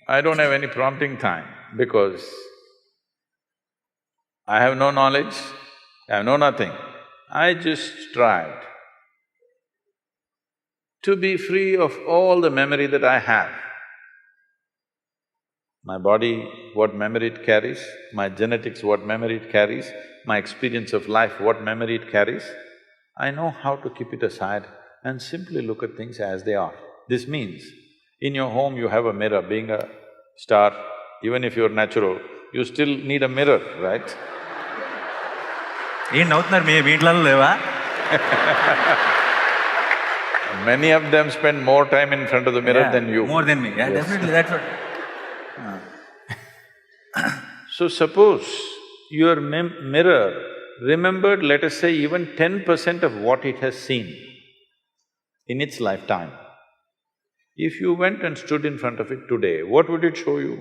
I don't have any prompting time because I have no knowledge, I have no nothing. I just tried to be free of all the memory that I have. My body, what memory it carries, my genetics, what memory it carries, my experience of life, what memory it carries, I know how to keep it aside and simply look at things as they are. This means, in your home you have a mirror, being a star, even if you're natural, you still need a mirror, right? ఏం నవ్వుతున్నారు మీ ఇంట్లో లేవా? Many of them spend more time in front of the mirror than you. More than me, yeah, Yes. definitely, that's what… So suppose your mirror remembered, let us say, even 10% of what it has seen in its lifetime. If you went and stood in front of it today, what would it show you?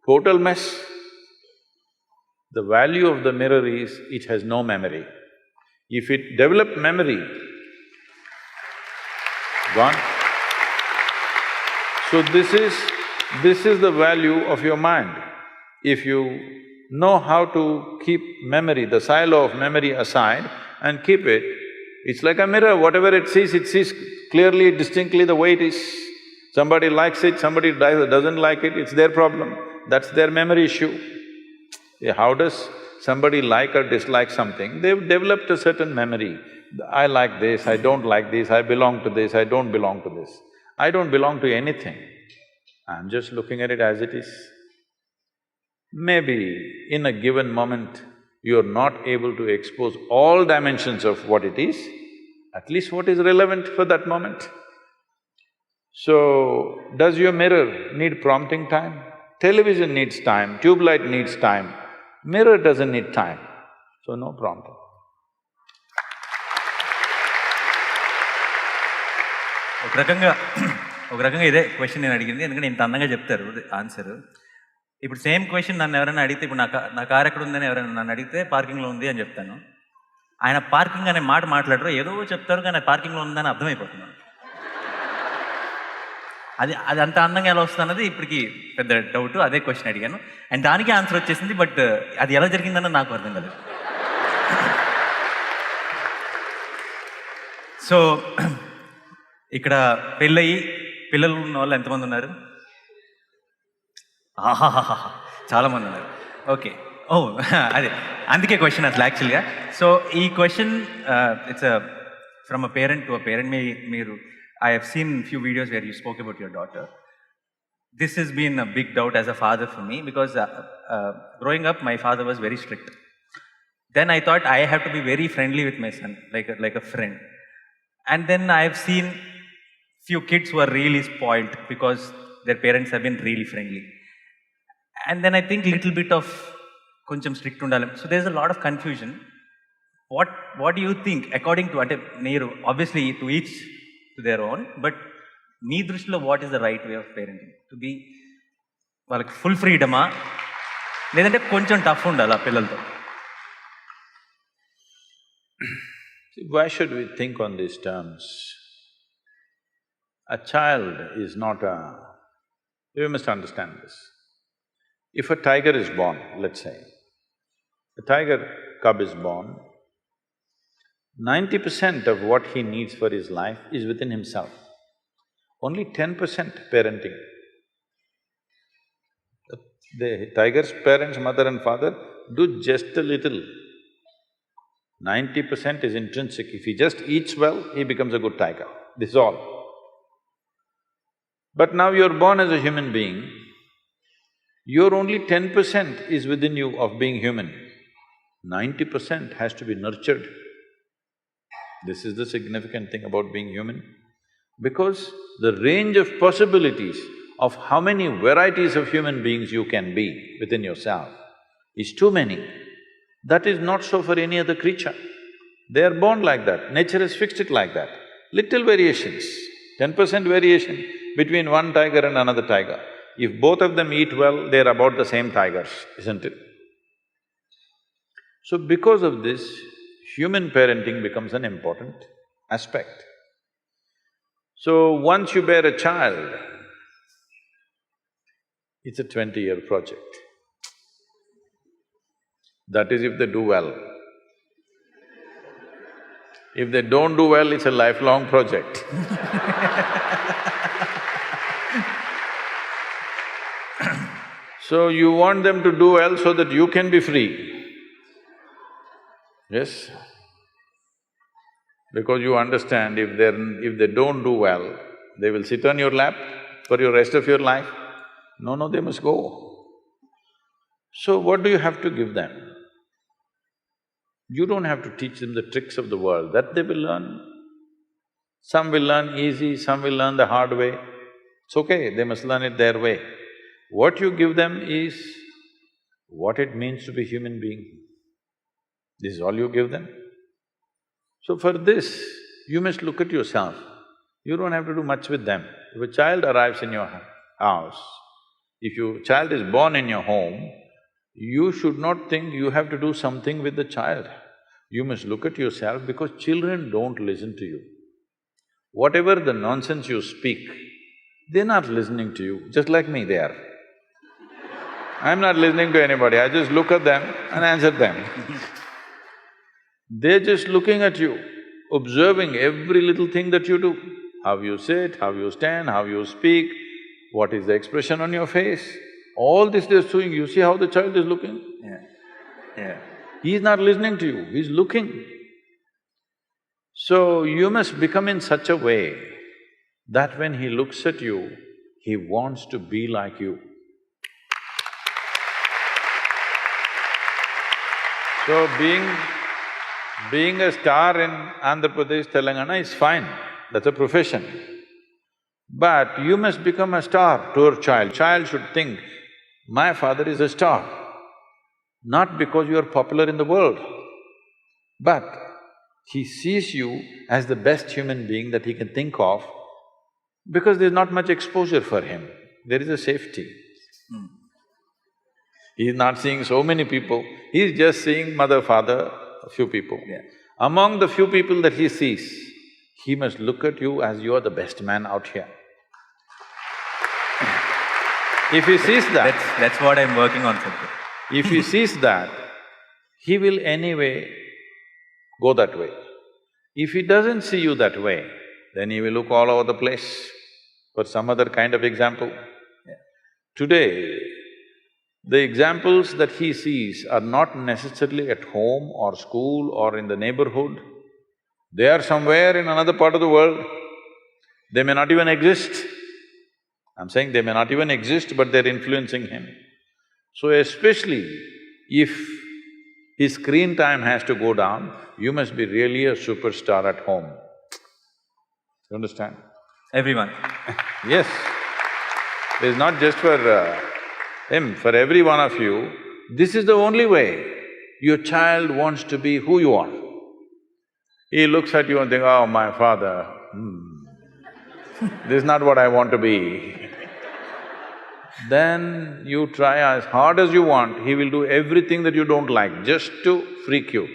Total mess. The value of the mirror is, it has no memory. If it developed memory, gone. So this is the value of your mind. If you know how to keep memory, the silo of memory aside and keep it, it's like a mirror, whatever it sees clearly, distinctly the way it is. Somebody likes it, somebody doesn't like it, it's their problem, that's their memory issue. Yeah, how does somebody like or dislike something? They've developed a certain memory. I like this, I don't like this, I belong to this, I don't belong to this. I don't belong to anything, I'm just looking at it as it is. Maybe in a given moment, you're not able to expose all dimensions of what it is, at least what is relevant for that moment. So, does your mirror need prompting time? Television needs time, tube light needs time, mirror doesn't need time, so no prompting. ఒక రకంగా ఇదే question నేను అడిగింది, ఎందుకంటే ఇంత అందంగా చెప్తారు answer. ఇప్పుడు సేమ్ క్వశ్చన్ నన్ను ఎవరైనా అడిగితే, ఇప్పుడు నా కార్ ఎక్కడ ఉందని ఎవరైనా నన్ను అడిగితే పార్కింగ్లో ఉంది అని చెప్తాను. ఆయన పార్కింగ్ అనే మాట మాట్లాడరు, ఏదో చెప్తారు కానీ పార్కింగ్లో ఉందని అర్థమైపోతున్నాను. అది అంత అందంగా ఎలా వస్తుంది అన్నది ఇప్పటికి పెద్ద డౌట్. అదే క్వశ్చన్ అడిగాను అండ్ దానికి ఆన్సర్ వచ్చేసింది, బట్ అది ఎలా జరిగిందన్నది నాకు అర్థం కాలేదు. సో ఇక్కడ పెళ్ళయి పిల్లలు ఉన్న వాళ్ళు ఎంతమంది ఉన్నారు? ఆహాహాహా, చాలామంది ఉన్నారు. ఓకే, అదే అందుకే క్వశ్చన్ అసలు యాక్చువల్గా. సో ఈ question it's from a parent to a parent. మీరు I have seen few videos where you spoke about your daughter. This has been a big doubt as a father for me, because growing up my father was very strict. Then I thought I have to be very friendly with my son, like a friend. And then I have seen few kids who are really spoiled because their parents have been really friendly. And then I think little bit of koncham strict undalem. So there's a lot of confusion. What do you think according to ante neeru, obviously to each to their own, but మీ దృష్టిలో what is the right way of parenting? To be వాళ్ళకి full ఫ్రీడమా, లేదంటే కొంచెం tough ఉండాలా పిల్లలతో? Why should we think on these terms? A child is not a… You must understand this. If a tiger is born, let's say, a tiger cub is born, 90% of what he needs for his life is within himself. Only 10% parenting. The tiger's parents, mother and father, do just a little. 90% is intrinsic. If he just eats well, he becomes a good tiger. This is all. But now you're born as a human being, your only 10% is within you of being human. 90% has to be nurtured. This is the significant thing about being human, because the range of possibilities of how many varieties of human beings you can be within yourself is too many. That is not so for any other creature. They are born like that, nature has fixed it like that. Little variations, 10% variation between one tiger and another tiger. If both of them eat well, they're about the same tigers, isn't it? So because of this, human parenting becomes an important aspect. So once you bear a child, it's a 20-year project. That is if they do well. If they don't do well, it's a lifelong project. So you want them to do well so that you can be free. Yes? Because you understand if they don't do well, they will sit on your lap for your rest of your life. No, they must go. So what do you have to give them? You don't have to teach them the tricks of the world, that they will learn. Some will learn easy, some will learn the hard way. It's okay, they must learn it their way. What you give them is what it means to be human being. This is all you give them. So for this, you must look at yourself. You don't have to do much with them. If a child arrives in your house, if your child is born in your home, you should not think you have to do something with the child. You must look at yourself because children don't listen to you. Whatever the nonsense you speak, they're not listening to you, just like me they are. I'm not listening to anybody, I just look at them and answer them. They're just looking at you, observing every little thing that you do. How you sit, how you stand, how you speak, what is the expression on your face. All this they're doing, you see how the child is looking? Yeah. He's not listening to you, he's looking. So you must become in such a way that when he looks at you, he wants to be like you. So being a star in Andhra Pradesh, Telangana is fine, that's a profession. But you must become a star to your child. Child should think, my father is a star, not because you are popular in the world, but he sees you as the best human being that he can think of because there's not much exposure for him, there is a safety. He's not seeing so many people, he's just seeing mother, father, a few people. Yeah. Among the few people that he sees, he must look at you as you are the best man out here. If he sees that… That's what I'm working on, Sadhguru. If he sees that, he will anyway go that way. If he doesn't see you that way, then he will look all over the place for some other kind of example. Today, the examples that he sees are not necessarily at home or school or in the neighborhood. They are somewhere in another part of the world. They may not even exist. I'm saying they may not even exist, but they're influencing him. So especially if his screen time has to go down, you must be really a superstar at home. You understand? Everyone. Yes. It's not just for him, for every one of you, this is the only way your child wants to be who you are. He looks at you and thinks, oh, my father, this is not what I want to be. Then you try as hard as you want, he will do everything that you don't like just to freak you.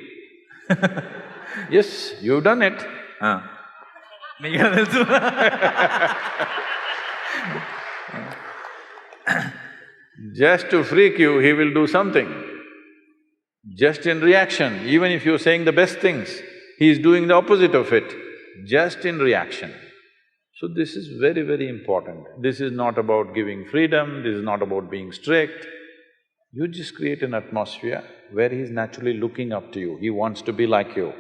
Yes, you've done it. Just to freak you, he will do something. Just in reaction, even if you're saying the best things, he is doing the opposite of it, just in reaction. So this is very, very important. This is not about giving freedom, this is not about being strict. You just create an atmosphere where he's naturally looking up to you, he wants to be like you.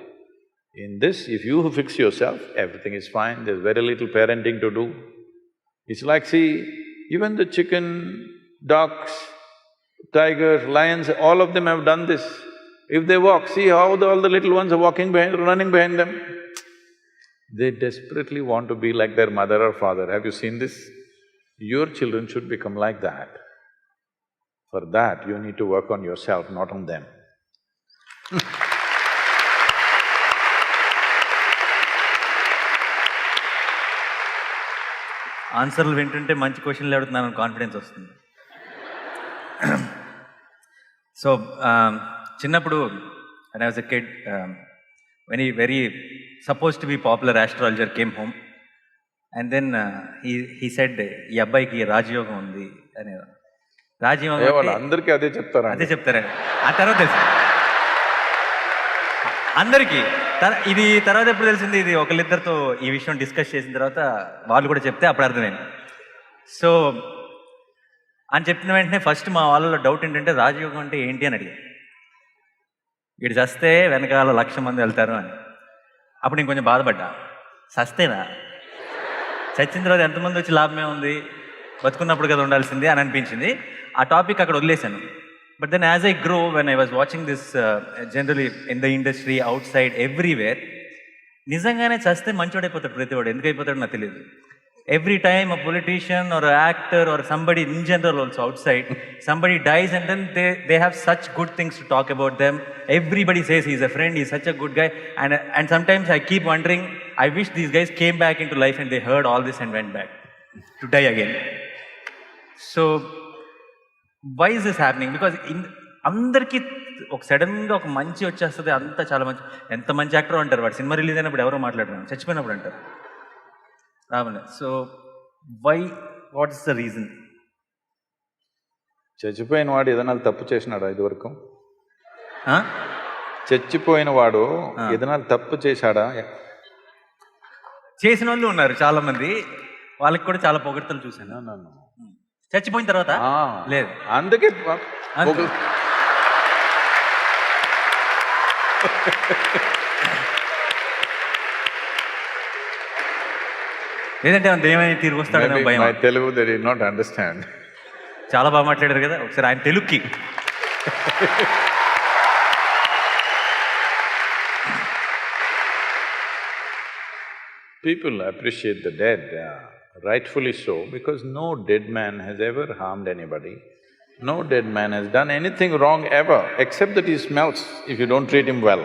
In this, if you fix yourself, everything is fine, there's very little parenting to do. It's like, see, even the chicken, ducks, tigers, lions, all of them have done this. If they walk, see how all the little ones are walking behind, running behind them. They desperately want to be like their mother or father. Have you seen this? Your children should become like that. For that, you need to work on yourself, not on them. ఆన్సర్లు వింటుంటే మంచి క్వశ్చన్లు అడుగుతున్నాను confidence వస్తుంది. So చిన్నప్పుడు when I was a kid, when he very supposed to be popular astrologer came home and then he said, ఈ అబ్బాయికి రాజయోగం ఉంది అని. రాజయోగం అందరికీ అదే చెప్తారా? ఆ తర్వాత తెలుసు అందరికీ. ఇది తర్వాత ఎప్పుడు తెలిసింది, ఇది ఒకళ్ళిద్దరితో ఈ విషయం డిస్కస్ చేసిన తర్వాత వాళ్ళు కూడా చెప్తే అప్పుడు అర్థమైంది. సో అని చెప్పిన వెంటనే ఫస్ట్ మా వాళ్ళలో డౌట్ ఏంటంటే రాజయోగం అంటే ఏంటి అని అడిగారు. వీడు చస్తే వెనకాల 1,00,000 మంది వెళ్తారు అని. అప్పుడు నేను కొంచెం బాధపడ్డా, చస్తేనా, చచ్చిన తర్వాత ఎంతమంది వచ్చి లాభమే ఉంది, బతుకున్నప్పుడు కదా ఉండాల్సింది అని అనిపించింది. ఆ టాపిక్ అక్కడ వదిలేశాను. But then as I grow, when I was watching this generally in the industry, outside, everywhere, నిజంగానే చస్తే మంచోడైపోతాడు ప్రతివాడు. ఎందుకు అయిపోతాడో నాకు తెలియదు. Every time a politician or an actor or somebody in general also outside, somebody dies and then they have such good things to talk about them. Everybody says he's a friend, he's such a good guy. And sometimes I keep wondering, I wish these guys came back into life and they heard all this and went back to die again. So why is this happening? Because అందరికీ ఒక సడన్గా ఒక మంచి వచ్చేస్తుంది, అంతా చాలా మంచి. ఎంత మంచి యాక్టర్ అంటారు, వాడు సినిమా రిలీజ్ అయినప్పుడు ఎవరో మాట్లాడుతున్నాం, చచ్చిపోయినప్పుడు అంటారు Ravana. So why, what is the reason? చచ్చిపోయిన వాడు ఏదైనా తప్పు చేసినాడా ఇదివరకు? చచ్చిపోయిన వాడు ఏదైనా తప్పు చేశాడా? చేసిన వాళ్ళు ఉన్నారు చాలా మంది, వాళ్ళకి కూడా చాలా పొగడ్తలు చూశాను. చచ్చిపోయిన తర్వాత లేదు. అందుకే లేదంటే దేవని తిరిగి వస్తాడని భయం. Telugu they did not understand. చాలా బాగా మాట్లాడారు కదా, ఒకసారి ఆయన తెలుగుకి. People appreciate the dead, rightfully so, because no dead man has ever harmed anybody. No dead man has done anything wrong ever, except that he smells if you don't treat him well.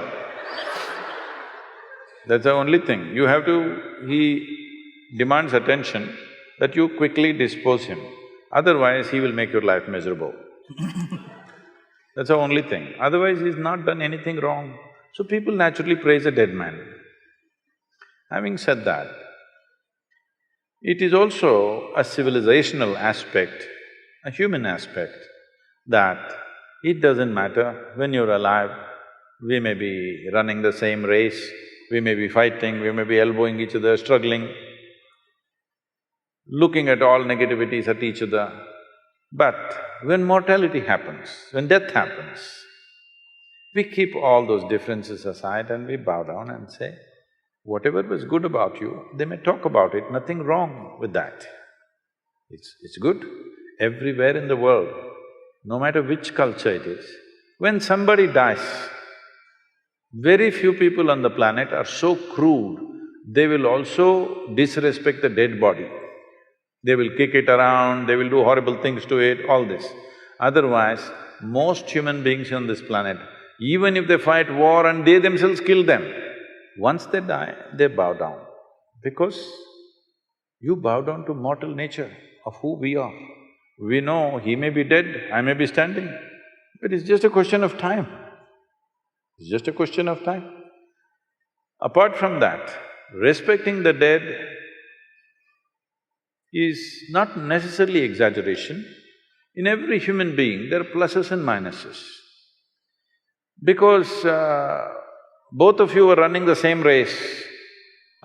That's the only thing. You have to… he demands attention, that you quickly dispose him. Otherwise, he will make your life miserable. That's the only thing. Otherwise, he's not done anything wrong. So people naturally praise a dead man. Having said that, it is also a civilizational aspect, a human aspect, that it doesn't matter when you're alive, we may be running the same race, we may be fighting, we may be elbowing each other, struggling, looking at all negativities at each other. But when mortality happens, when death happens, we keep all those differences aside and we bow down and say, whatever was good about you, they may talk about it, nothing wrong with that. It's good everywhere in the world, no matter which culture it is. When somebody dies, very few people on the planet are so crude, they will also disrespect the dead body. They will kick it around, they will do horrible things to it, all this. Otherwise, most human beings on this planet, even if they fight war and they themselves kill them, once they die, they bow down. Because you bow down to mortal nature of who we are. We know he may be dead, I may be standing, but it's just a question of time. It's just a question of time. Apart from that, respecting the dead is not necessarily exaggeration. In every human being, there are pluses and minuses. Because both of you were running the same race,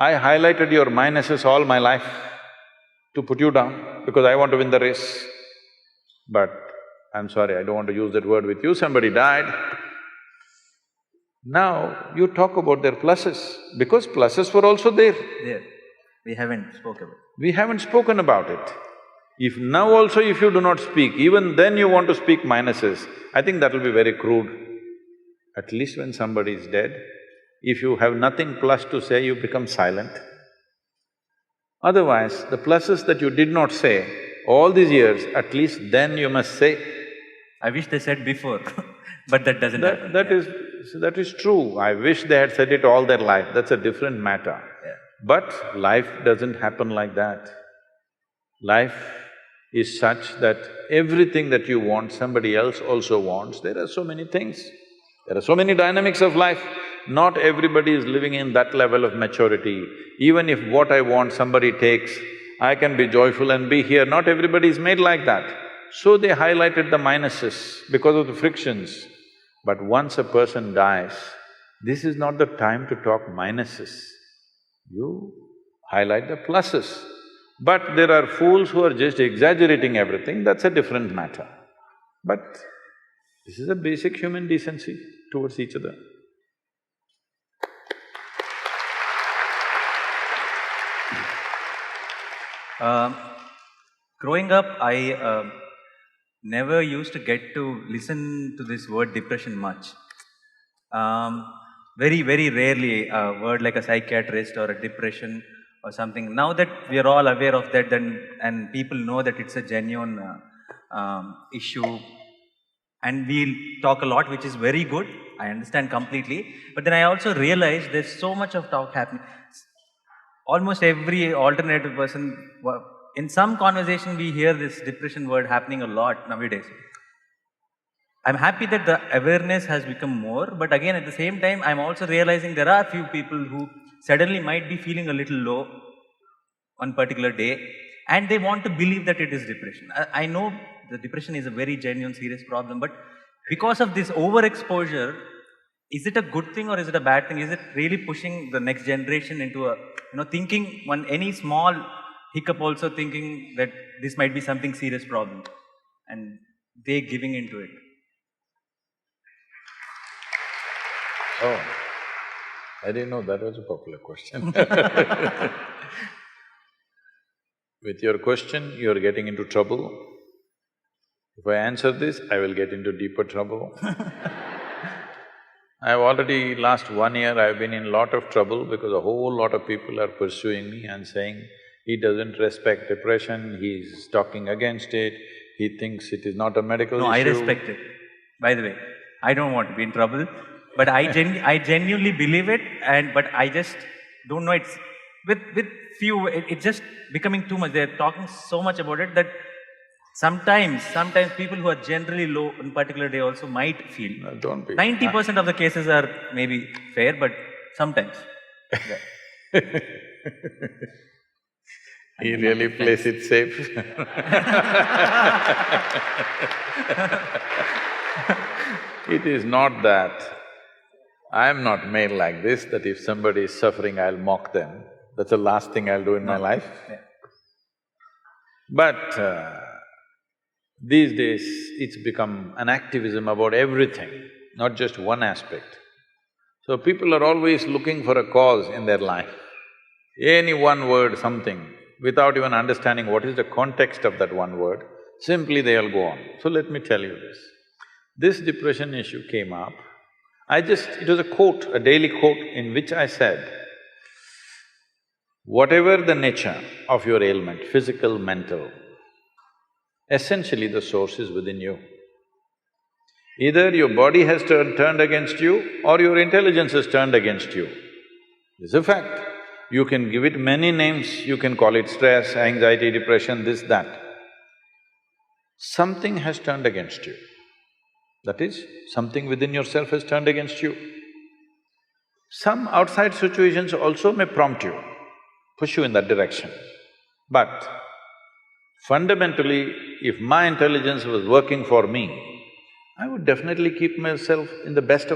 I highlighted your minuses all my life to put you down because I want to win the race. But I'm sorry, I don't want to use that word with you, somebody died. Now you talk about their pluses, because pluses were also there. There, we haven't spoken about it. We haven't spoken about it. If now also if you do not speak, even then you want to speak minuses, I think that will be very crude. At least when somebody is dead, if you have nothing plus to say, you become silent. Otherwise, the pluses that you did not say all these years, at least then you must say. I wish they said before, but that doesn't happen. That is true. I wish they had said it all their life, that's a different matter. Yeah. But life doesn't happen like that. Life is such that everything that you want, somebody else also wants. There are so many things. There are so many dynamics of life. Not everybody is living in that level of maturity. Even if what I want somebody takes, I can be joyful and be here. Not everybody is made like that. So they highlighted the minuses because of the frictions. But once a person dies, this is not the time to talk minuses. You highlight the pluses. But there are fools who are just exaggerating everything, that's a different matter. But this is a basic human decency towards each other. Growing up, never used to get to listen to this word depression much. Very, very rarely a word like a psychiatrist or a depression or something. Now that we are all aware of that, then and people know that it's a genuine issue, and we'll talk a lot, which is very good. I understand completely. But then I also realize there's so much of talk happening. Almost every alternative person, in some conversation, we hear this depression word happening a lot nowadays. I'm happy that the awareness has become more, but again, at the same time, I'm also realizing there are few people who suddenly might be feeling a little low one particular day, and they want to believe that it is depression. I know the depression is a very genuine, serious problem, but because of this overexposure, is it a good thing or is it a bad thing? Is it really pushing the next generation into a, thinking any small hiccup also thinking that this might be something serious problem, and they giving into it? Oh, I didn't know that was a popular question. With your question, you're getting into trouble. If I answer this, I will get into deeper trouble. I've already, last 1 year, I've been in lot of trouble because a whole lot of people are pursuing me and saying, he doesn't respect depression, he's talking against it, he thinks it is not a medical issue. No, I respect it. By the way, I don't want to be in trouble, but I genuinely believe it, but I just don't know, it's… with few, it's just becoming too much. They're talking so much about it that sometimes people who are generally low in particular day also might feel. No, don't be. 90% of the cases are maybe fair, but sometimes. Yeah. He really plays it safe. It is not that. I am not made like this, that if somebody is suffering, I'll mock them. That's the last thing I'll do in my life. Yeah. But these days, it's become an activism about everything, not just one aspect. So people are always looking for a cause in their life. Any one word, something, without even understanding what is the context of that one word, simply they'll go on. So let me tell you this. This depression issue came up. It was a quote, a daily quote in which I said, whatever the nature of your ailment, physical, mental, essentially the source is within you. Either your body has turned against you or your intelligence has turned against you. It's a fact. You can give it many names, you can call it stress, anxiety, depression, this, that. Something has turned against you. That is, something within yourself has turned against you. Some outside situations also may prompt you, push you in that direction. But fundamentally, if my intelligence was working for me, I would definitely keep myself in the best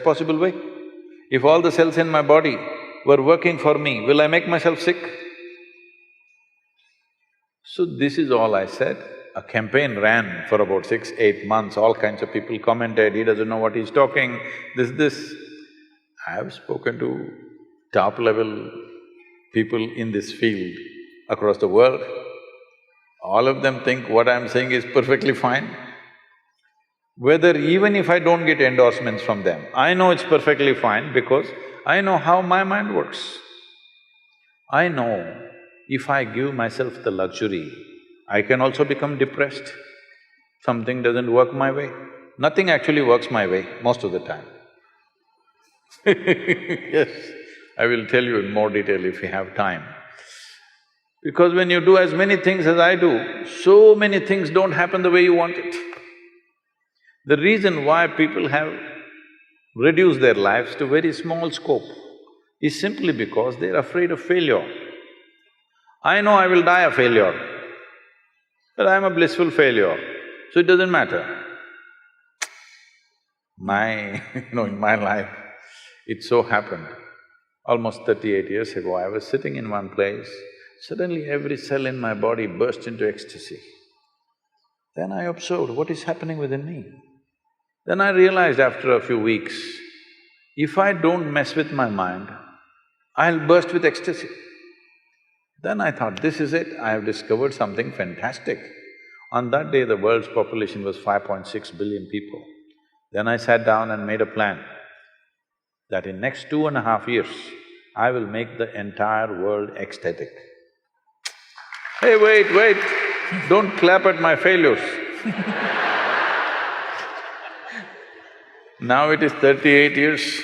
possible way. If all the cells in my body were working for me, will I make myself sick? So this is all I said. A campaign ran for about 6–8 months, all kinds of people commented, he doesn't know what he's talking, this. I have spoken to top-level people in this field across the world. All of them think what I'm saying is perfectly fine. Even if I don't get endorsements from them, I know it's perfectly fine because I know how my mind works. I know if I give myself the luxury, I can also become depressed. Something doesn't work my way. Nothing actually works my way most of the time. Yes, I will tell you in more detail if we have time. Because when you do as many things as I do, so many things don't happen the way you want it. The reason why people have reduced their lives to very small scope is simply because they're afraid of failure. I know I will die a failure, but I'm a blissful failure, so it doesn't matter. In my life, it so happened, almost 38 years ago, I was sitting in one place, suddenly every cell in my body burst into ecstasy. Then I observed what is happening within me. Then I realized after a few weeks, if I don't mess with my mind, I'll burst with ecstasy. Then I thought, this is it, I have discovered something fantastic. On that day, the world's population was 5.6 billion people. Then I sat down and made a plan that in next 2.5 years, I will make the entire world ecstatic. Hey, wait, don't clap at my failures. Now it is 38 years.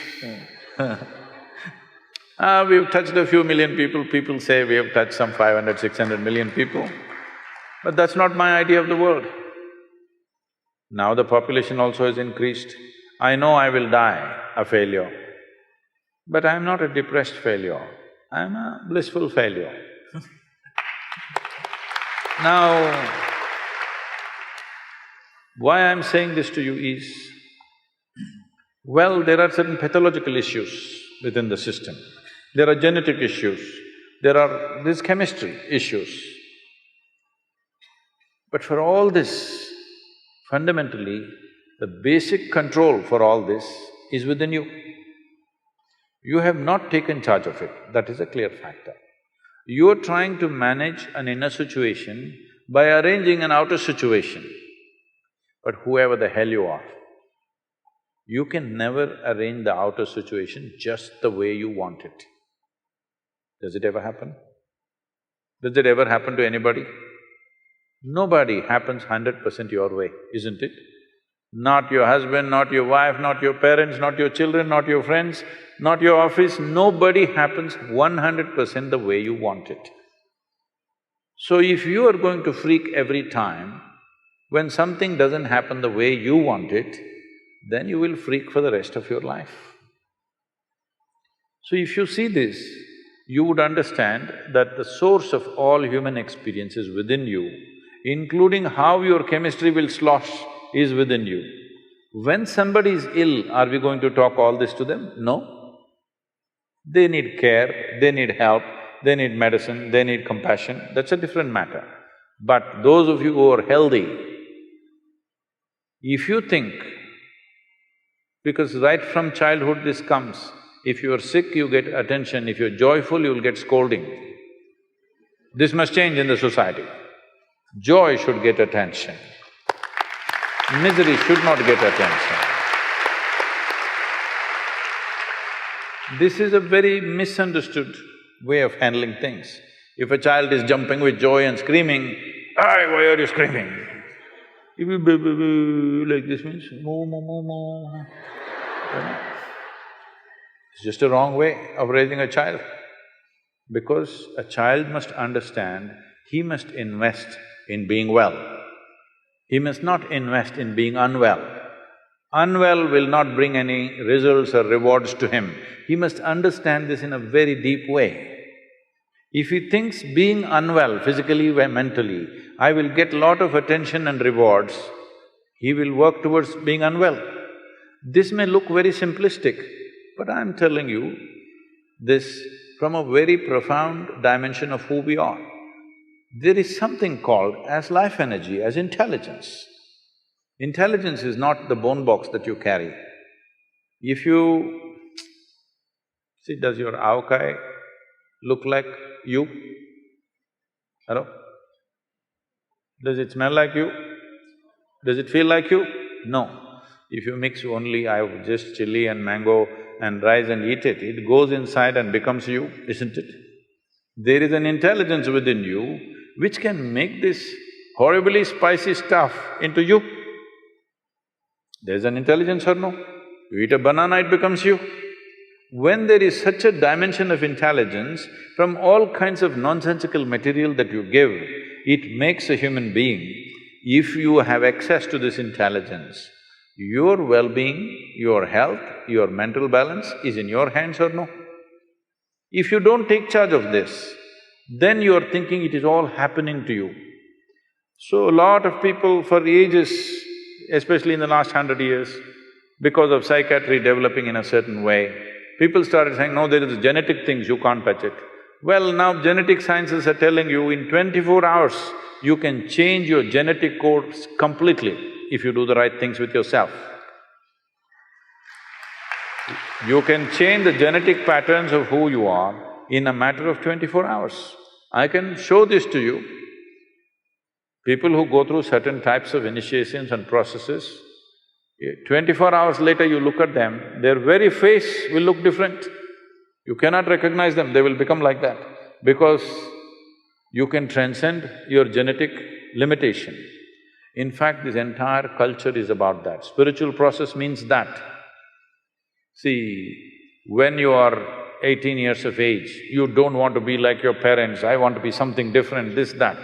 We've touched a few million people, people say we have touched some 500, 600 million people. But that's not my idea of the world. Now the population also has increased. I know I will die a failure, but I'm not a depressed failure, I'm a blissful failure. Now, why I'm saying this to you is, well, there are certain pathological issues within the system. There are genetic issues, there's chemistry issues. But for all this, fundamentally, the basic control for all this is within you. You have not taken charge of it, that is a clear factor. You're trying to manage an inner situation by arranging an outer situation. But whoever the hell you are, you can never arrange the outer situation just the way you want it. Does it ever happen? Does it ever happen to anybody? Nobody happens 100% your way, isn't it? Not your husband, not your wife, not your parents, not your children, not your friends, not your office, nobody happens 100% the way you want it. So if you are going to freak every time when something doesn't happen the way you want it, then you will freak for the rest of your life. So if you see this, you would understand that the source of all human experience is within you, including how your chemistry will slosh is within you. When somebody is ill, are we going to talk all this to them? No. They need care, they need help, they need medicine, they need compassion, that's a different matter. But those of you who are healthy, if you think, because right from childhood this comes, if you are sick, you get attention, if you're joyful, you'll get scolding. This must change in the society. Joy should get attention. Misery should not get attention. This is a very misunderstood way of handling things. If a child is jumping with joy and screaming, "Hey, why are you screaming?" If you like this means, moo, moo, moo, moo. It's just a wrong way of raising a child. Because a child must understand he must invest in being well. He must not invest in being unwell. Unwell will not bring any results or rewards to him. He must understand this in a very deep way. If he thinks being unwell, physically or mentally, I will get lot of attention and rewards, he will work towards being unwell. This may look very simplistic, but I'm telling you this from a very profound dimension of who we are. There is something called as life energy, as intelligence. Intelligence is not the bone box that you carry. If you… See, does your avkai look like you? Hello? Does it smell like you? Does it feel like you? No. If you mix only just chili and mango and rice and eat it, it goes inside and becomes you, isn't it? There is an intelligence within you which can make this horribly spicy stuff into you. There's an intelligence or no? You eat a banana, it becomes you. When there is such a dimension of intelligence, from all kinds of nonsensical material that you give, it makes a human being. If you have access to this intelligence, your well-being, your health, your mental balance is in your hands or no? If you don't take charge of this, then you are thinking it is all happening to you. So a lot of people for ages, especially in the last 100 years, because of psychiatry developing in a certain way, people started saying, no, there is genetic things, you can't touch it. Well, now genetic sciences are telling you in 24 hours, you can change your genetic code completely if you do the right things with yourself. You can change the genetic patterns of who you are in a matter of 24 hours. I can show this to you. People who go through certain types of initiations and processes, 24 hours later you look at them, their very face will look different. You cannot recognize them, they will become like that. Because you can transcend your genetic limitation. In fact, this entire culture is about that. Spiritual process means that. See, when you are 18 years of age, you don't want to be like your parents, I want to be something different, this, that.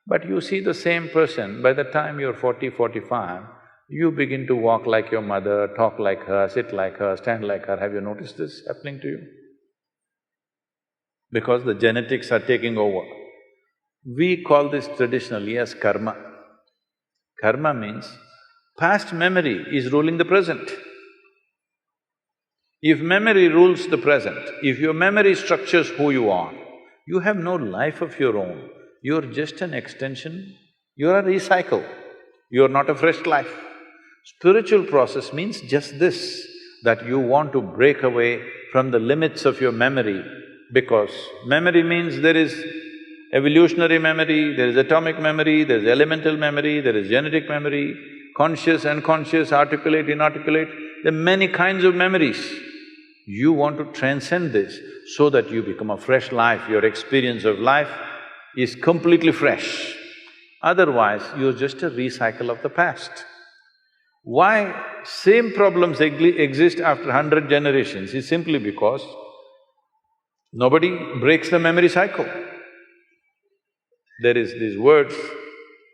But you see the same person, by the time you're 40, 45, you begin to walk like your mother, talk like her, sit like her, stand like her. Have you noticed this happening to you? Because the genetics are taking over. We call this traditionally as karma. Karma means past memory is ruling the present. If memory rules the present, if your memory structures who you are, you have no life of your own. You're just an extension, you're a recycle, you're not a fresh life. Spiritual process means just this, that you want to break away from the limits of your memory, because memory means there is evolutionary memory, there is atomic memory, there is elemental memory, there is genetic memory, conscious, unconscious, articulate, inarticulate, there are many kinds of memories. You want to transcend this so that you become a fresh life, your experience of life is completely fresh. Otherwise, you're just a recycle of the past. Why same problems exist after 100 generations is simply because nobody breaks the memory cycle. There is these words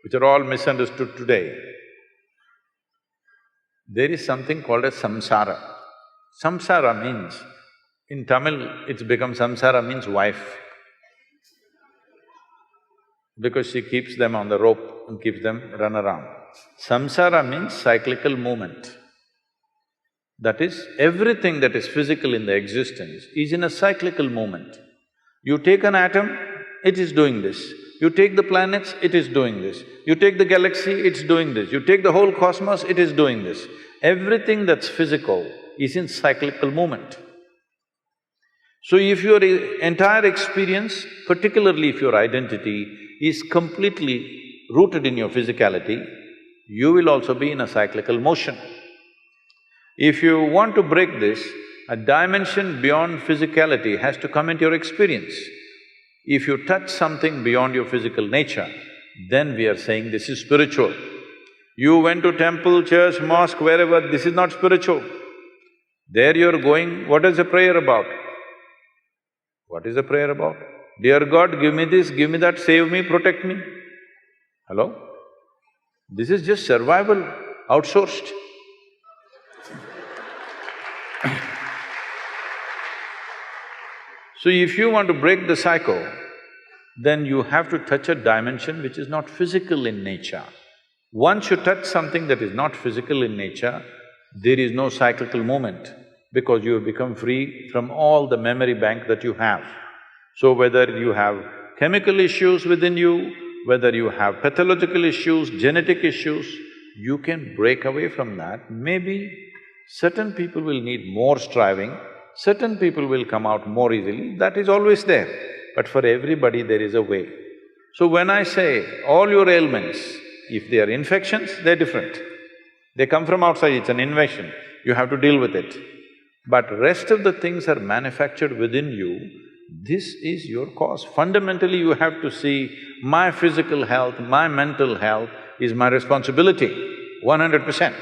which are all misunderstood today. There is something called as samsara. Samsara means, in Tamil it's become samsara means wife, because she keeps them on the rope and keeps them run around. Samsara means cyclical movement. That is, everything that is physical in the existence is in a cyclical movement. You take an atom, it is doing this. You take the planets, it is doing this. You take the galaxy, it's doing this. You take the whole cosmos, it is doing this. Everything that's physical is in cyclical movement. So if your entire experience, particularly if your identity is completely rooted in your physicality, you will also be in a cyclical motion. If you want to break this, a dimension beyond physicality has to come into your experience. If you touch something beyond your physical nature, then we are saying this is spiritual. You went to temple, church, mosque, wherever, this is not spiritual. There you're going, what is the prayer about? What is the prayer about? Dear God, give me this, give me that, save me, protect me. Hello? This is just survival, outsourced. So if you want to break the cycle, then you have to touch a dimension which is not physical in nature. Once you touch something that is not physical in nature, there is no cyclical movement, because you have become free from all the memory bank that you have. So whether you have chemical issues within you, whether you have pathological issues, genetic issues, you can break away from that. Maybe certain people will need more striving, certain people will come out more easily, that is always there. But for everybody there is a way. So when I say all your ailments, if they are infections, they're different. They come from outside, it's an invasion, you have to deal with it. But rest of the things are manufactured within you, this is your cause. Fundamentally, you have to see, my physical health, my mental health is my responsibility, 100%.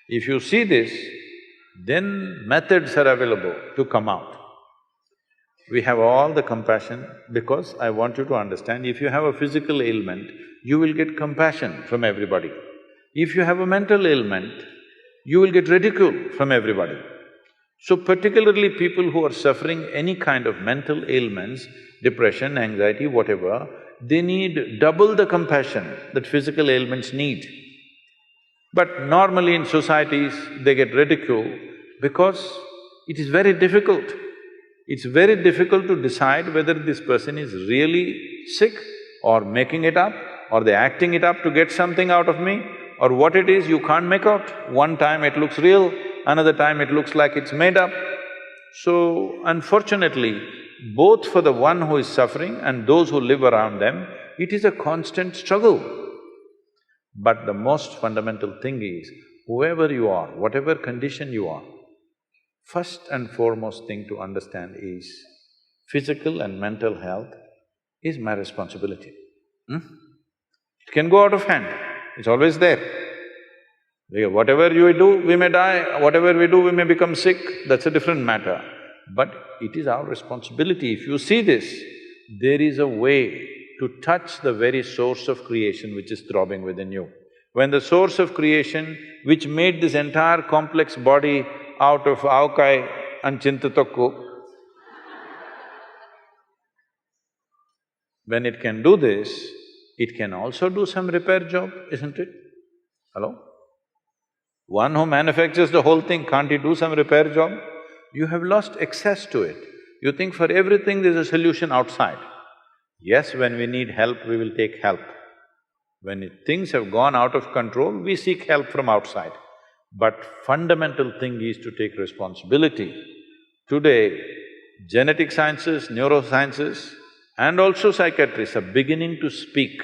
If you see this, then methods are available to come out. We have all the compassion, because I want you to understand, if you have a physical ailment, you will get compassion from everybody. If you have a mental ailment, you will get ridicule from everybody. So particularly people who are suffering any kind of mental ailments, depression, anxiety, whatever, they need double the compassion that physical ailments need. But normally in societies, they get ridicule because it is very difficult. It's very difficult to decide whether this person is really sick or making it up, or they're acting it up to get something out of me, or what it is you can't make out. One time it looks real, another time it looks like it's made up. So, unfortunately, both for the one who is suffering and those who live around them, It is a constant struggle. But the most fundamental thing is, whoever you are, whatever condition you are, first and foremost thing to understand is, physical and mental health is my responsibility. It can go out of hand, it's always there. Whatever you do, we may die, whatever we do, we may become sick, that's a different matter. But it is our responsibility. If you see this, there is a way to touch the very source of creation which is throbbing within you. When the source of creation, which made this entire complex body out of avkai and chintatokku, when it can do this, it can also do some repair job, isn't it? Hello? One who manufactures the whole thing, can't he do some repair job? You have lost access to it. You think for everything there's a solution outside. Yes, when we need help, we will take help. When things have gone out of control, we seek help from outside. But fundamental thing is to take responsibility. Today, genetic sciences, neurosciences and also psychiatrists are beginning to speak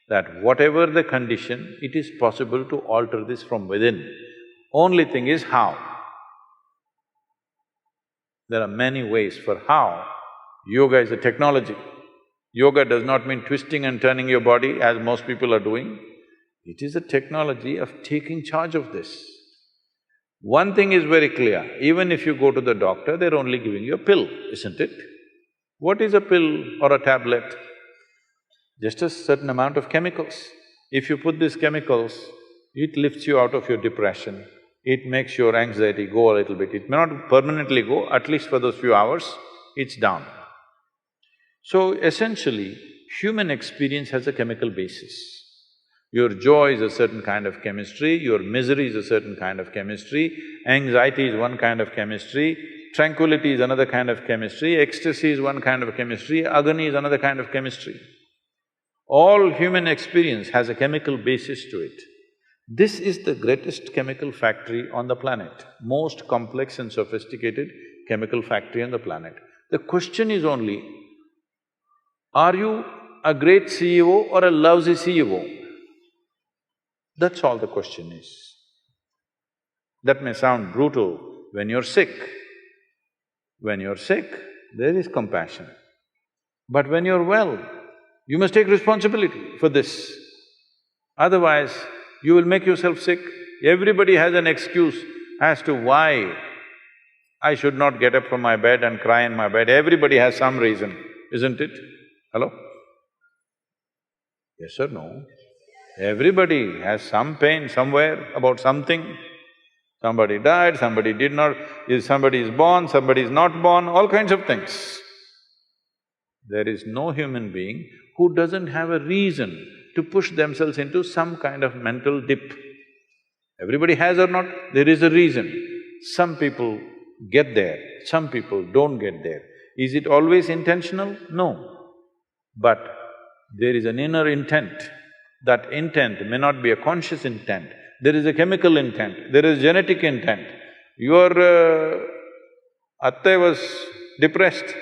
that whatever the condition, it is possible to alter this from within. Only thing is how. There are many ways for how. Yoga is a technology. Yoga does not mean twisting and turning your body as most people are doing. It is a technology of taking charge of this. One thing is very clear, even if you go to the doctor, they're only giving you a pill, isn't it? What is a pill or a tablet? Just a certain amount of chemicals. If you put these chemicals, it lifts you out of your depression, it makes your anxiety go a little bit. It may not permanently go, at least for those few hours, it's down. So essentially, human experience has a chemical basis. Your joy is a certain kind of chemistry, your misery is a certain kind of chemistry, anxiety is one kind of chemistry, tranquility is another kind of chemistry, ecstasy is one kind of chemistry, agony is another kind of chemistry. All human experience has a chemical basis to it. This is the greatest chemical factory on the planet, most complex and sophisticated chemical factory on the planet. The question is only, are you a great CEO or a lousy CEO? That's all the question is. That may sound brutal when you're sick. When you're sick, there is compassion. But when you're well, you must take responsibility for this. Otherwise, you will make yourself sick. Everybody has an excuse as to why I should not get up from my bed and cry in my bed. Everybody has some reason, isn't it? Hello? Yes or no? Everybody has some pain somewhere about something. Somebody died, somebody did not… somebody is born, somebody is not born, all kinds of things. There is no human being who doesn't have a reason to push themselves into some kind of mental dip. Everybody has or not, there is a reason. Some people get there, some people don't get there. Is it always intentional? No. But there is an inner intent. That intent may not be a conscious intent. There is a chemical intent, there is genetic intent. Your atte was depressed,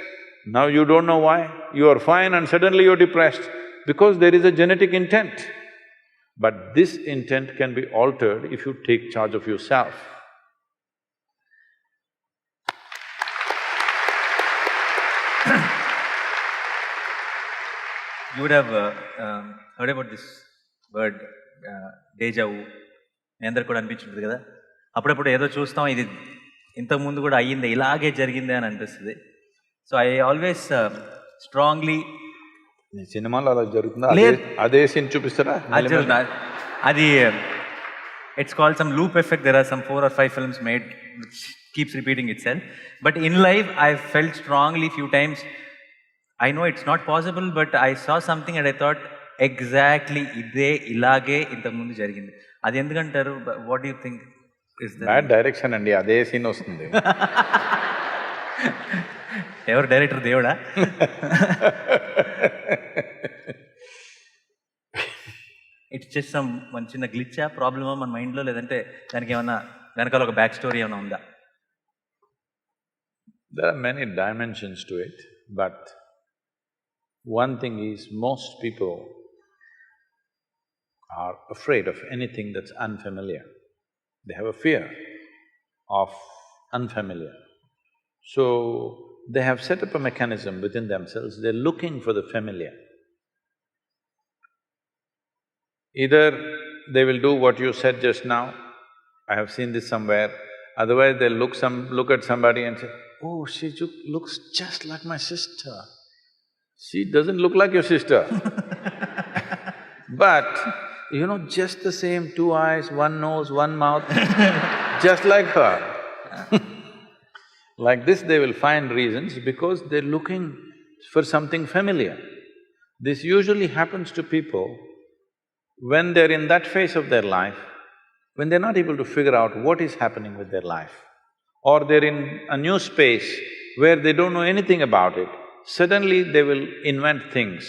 now you don't know why. You are fine and suddenly you're depressed because there is a genetic intent. But this intent can be altered if you take charge of yourself. You would have heard about this word, deja vu. మీ అందరికి కూడా అనిపించుంటుంది కదా, అప్పుడప్పుడు ఏదో చూస్తాం, ఇది ఇంతకుముందు కూడా అయ్యిందే, ఇలాగే జరిగిందే అని అనిపిస్తుంది. సో ఐ ఆల్వేస్ స్ట్రాంగ్లీ… సినిమాలో అలా జరుగుతుందా? అదే సీన్ చూపిస్తారా? అది it's called some loop effect. There are some 4 or 5 films made which keeps repeating itself. But in life I felt strongly few times, I know it's not possible, but I saw something and I thought, exactly ఇదే ఇలాగే ఇంతకుముందు జరిగింది. అది ఎందుకంటారు? What you think is that? Bad direction అండి, అదే scene వస్తుంది. ఎవరు డైరెక్టర్? దేవుడా? ఇట్స్ జస్ట్ సమ్ మన చిన్న గ్లిచ్చా, ప్రాబ్లమా మన మైండ్లో, లేదంటే దానికి ఏమన్నా వెనకాల ఒక బ్యాక్ స్టోరీ ఏమైనా ఉందా? There are many dimensions to it, but One thing is, most people are afraid of anything that's unfamiliar. They have a fear of unfamiliar. So, they have set up a mechanism within themselves, they're looking for the familiar. Either they will do what you said just now, I have seen this somewhere, otherwise they'll look at somebody and say, oh, she looks just like my sister. She doesn't look like your sister. But, you know, just the same, two eyes, one nose, one mouth, just like her. Like this they will find reasons because they're looking for something familiar. This usually happens to people when they're in that phase of their life, when they're not able to figure out what is happening with their life, or they're in a new space where they don't know anything about it, suddenly they will invent things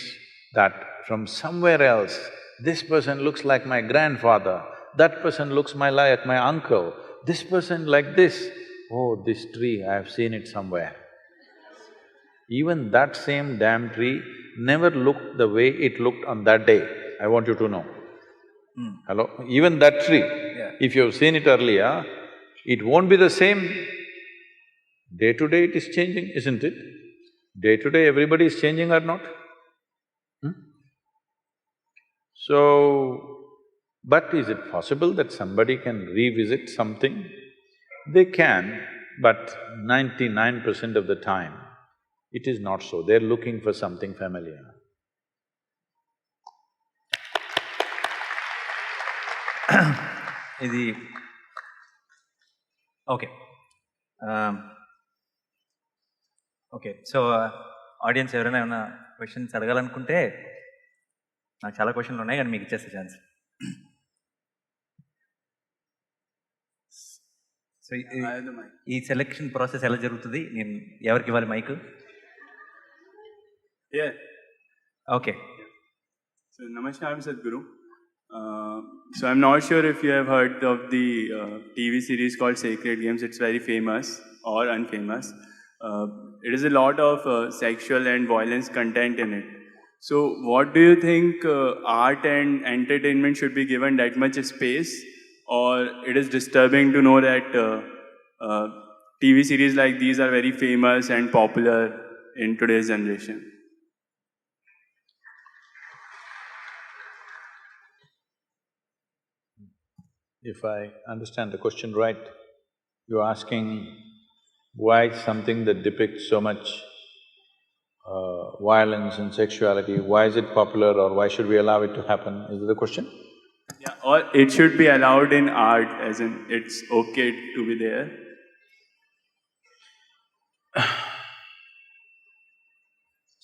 that from somewhere else, this person looks like my grandfather, that person looks like my uncle, this person like this. Oh, this tree, I have seen it somewhere. Even that same damn tree never looked the way it looked on that day, I want you to know. Hello? Even that tree, if you have seen it earlier, it won't be the same. Day to day it is changing, isn't it? Day to day everybody is changing or not? So, but is it possible that somebody can revisit something? They can, but 99% of the time, it is not so. They're looking for something familiar. ఇది okay okay so audience ఎవరైనా ఏమైనా questions అడగాలనుకుంటే నాకు చాలా క్వశ్చన్లు ఉన్నాయి కానీ మీకు ఇచ్చేస్తే ఛాన్స్. సో ఈ సెలెక్షన్ ప్రాసెస్ ఎలా జరుగుతుంది? నేను ఎవరికి ఇవ్వాలి mic? Okay. So namaskar, I'm Sadhguru. So I'm not sure if you have heard of the TV series called Sacred Games. It's very famous or unfamous. It is a lot of sexual and violence content in it. So what do you think art and entertainment should be given that much space, or it is disturbing to know that TV series like these are very famous and popular in today's generation? If I understand the question right, you're asking why something that depicts so much violence and sexuality, why is it popular or why should we allow it to happen? Is that the question? Yeah, or it should be allowed in art, as in it's okay to be there.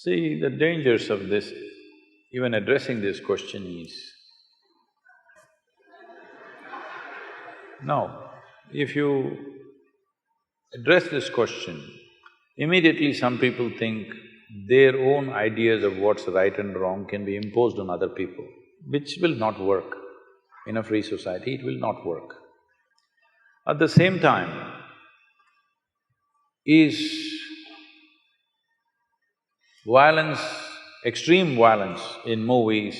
See, the dangers of this, even addressing this question is, now, if you address this question, immediately some people think their own ideas of what's right and wrong can be imposed on other people, which will not work. In a free society, it will not work. At the same time, is violence, extreme violence in movies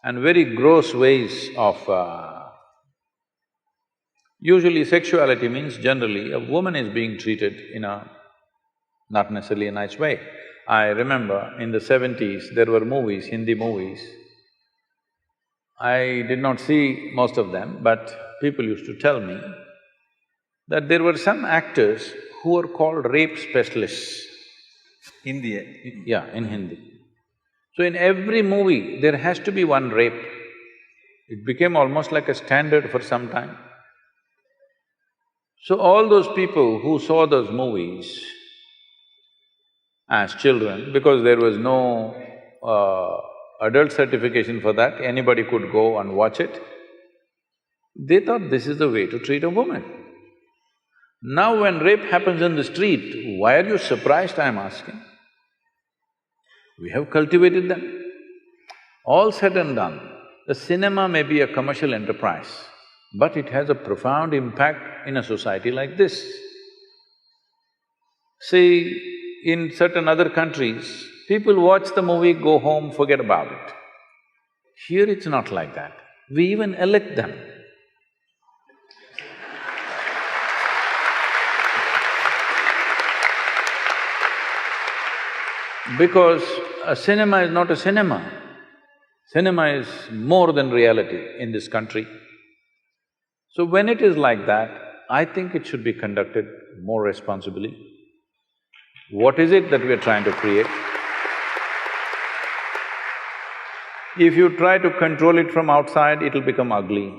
and very gross ways of… Usually sexuality means generally a woman is being treated in a not necessarily a nice way. I remember in the 70s, there were movies, Hindi movies. I did not see most of them, but people used to tell me that there were some actors who were called rape specialists. Hindi? Yeah, in Hindi. So in every movie, there has to be one rape. It became almost like a standard for some time. So all those people who saw those movies as children, because there was no adult certification for that, anybody could go and watch it, they thought this is the way to treat a woman. Now when rape happens in the street, why are you surprised, I'm asking? We have cultivated them. All said and done, the cinema may be a commercial enterprise, but it has a profound impact in a society like this. See, in certain other countries, People watch the movie, go home, forget about it. Here it's not like that. We even elect them. Because a cinema is not a cinema. Cinema is more than reality in this country. So when it is like that, I think it should be conducted more responsibly. What is it that we are trying to create? If you try to control it from outside, it'll become ugly.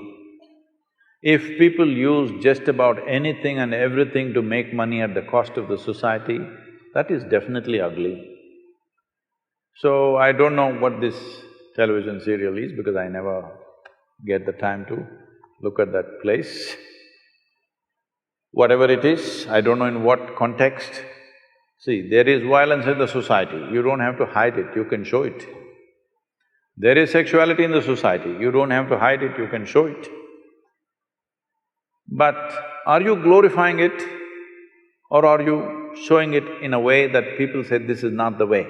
If people use just about anything and everything to make money at the cost of the society, that is definitely ugly. So, I don't know what this television serial is because I never get the time to look at that place. Whatever it is, I don't know in what context. See, there is violence in the society, you don't have to hide it, you can show it. There is sexuality in the society, you don't have to hide it, you can show it. But are you glorifying it or are you showing it in a way that people say, this is not the way?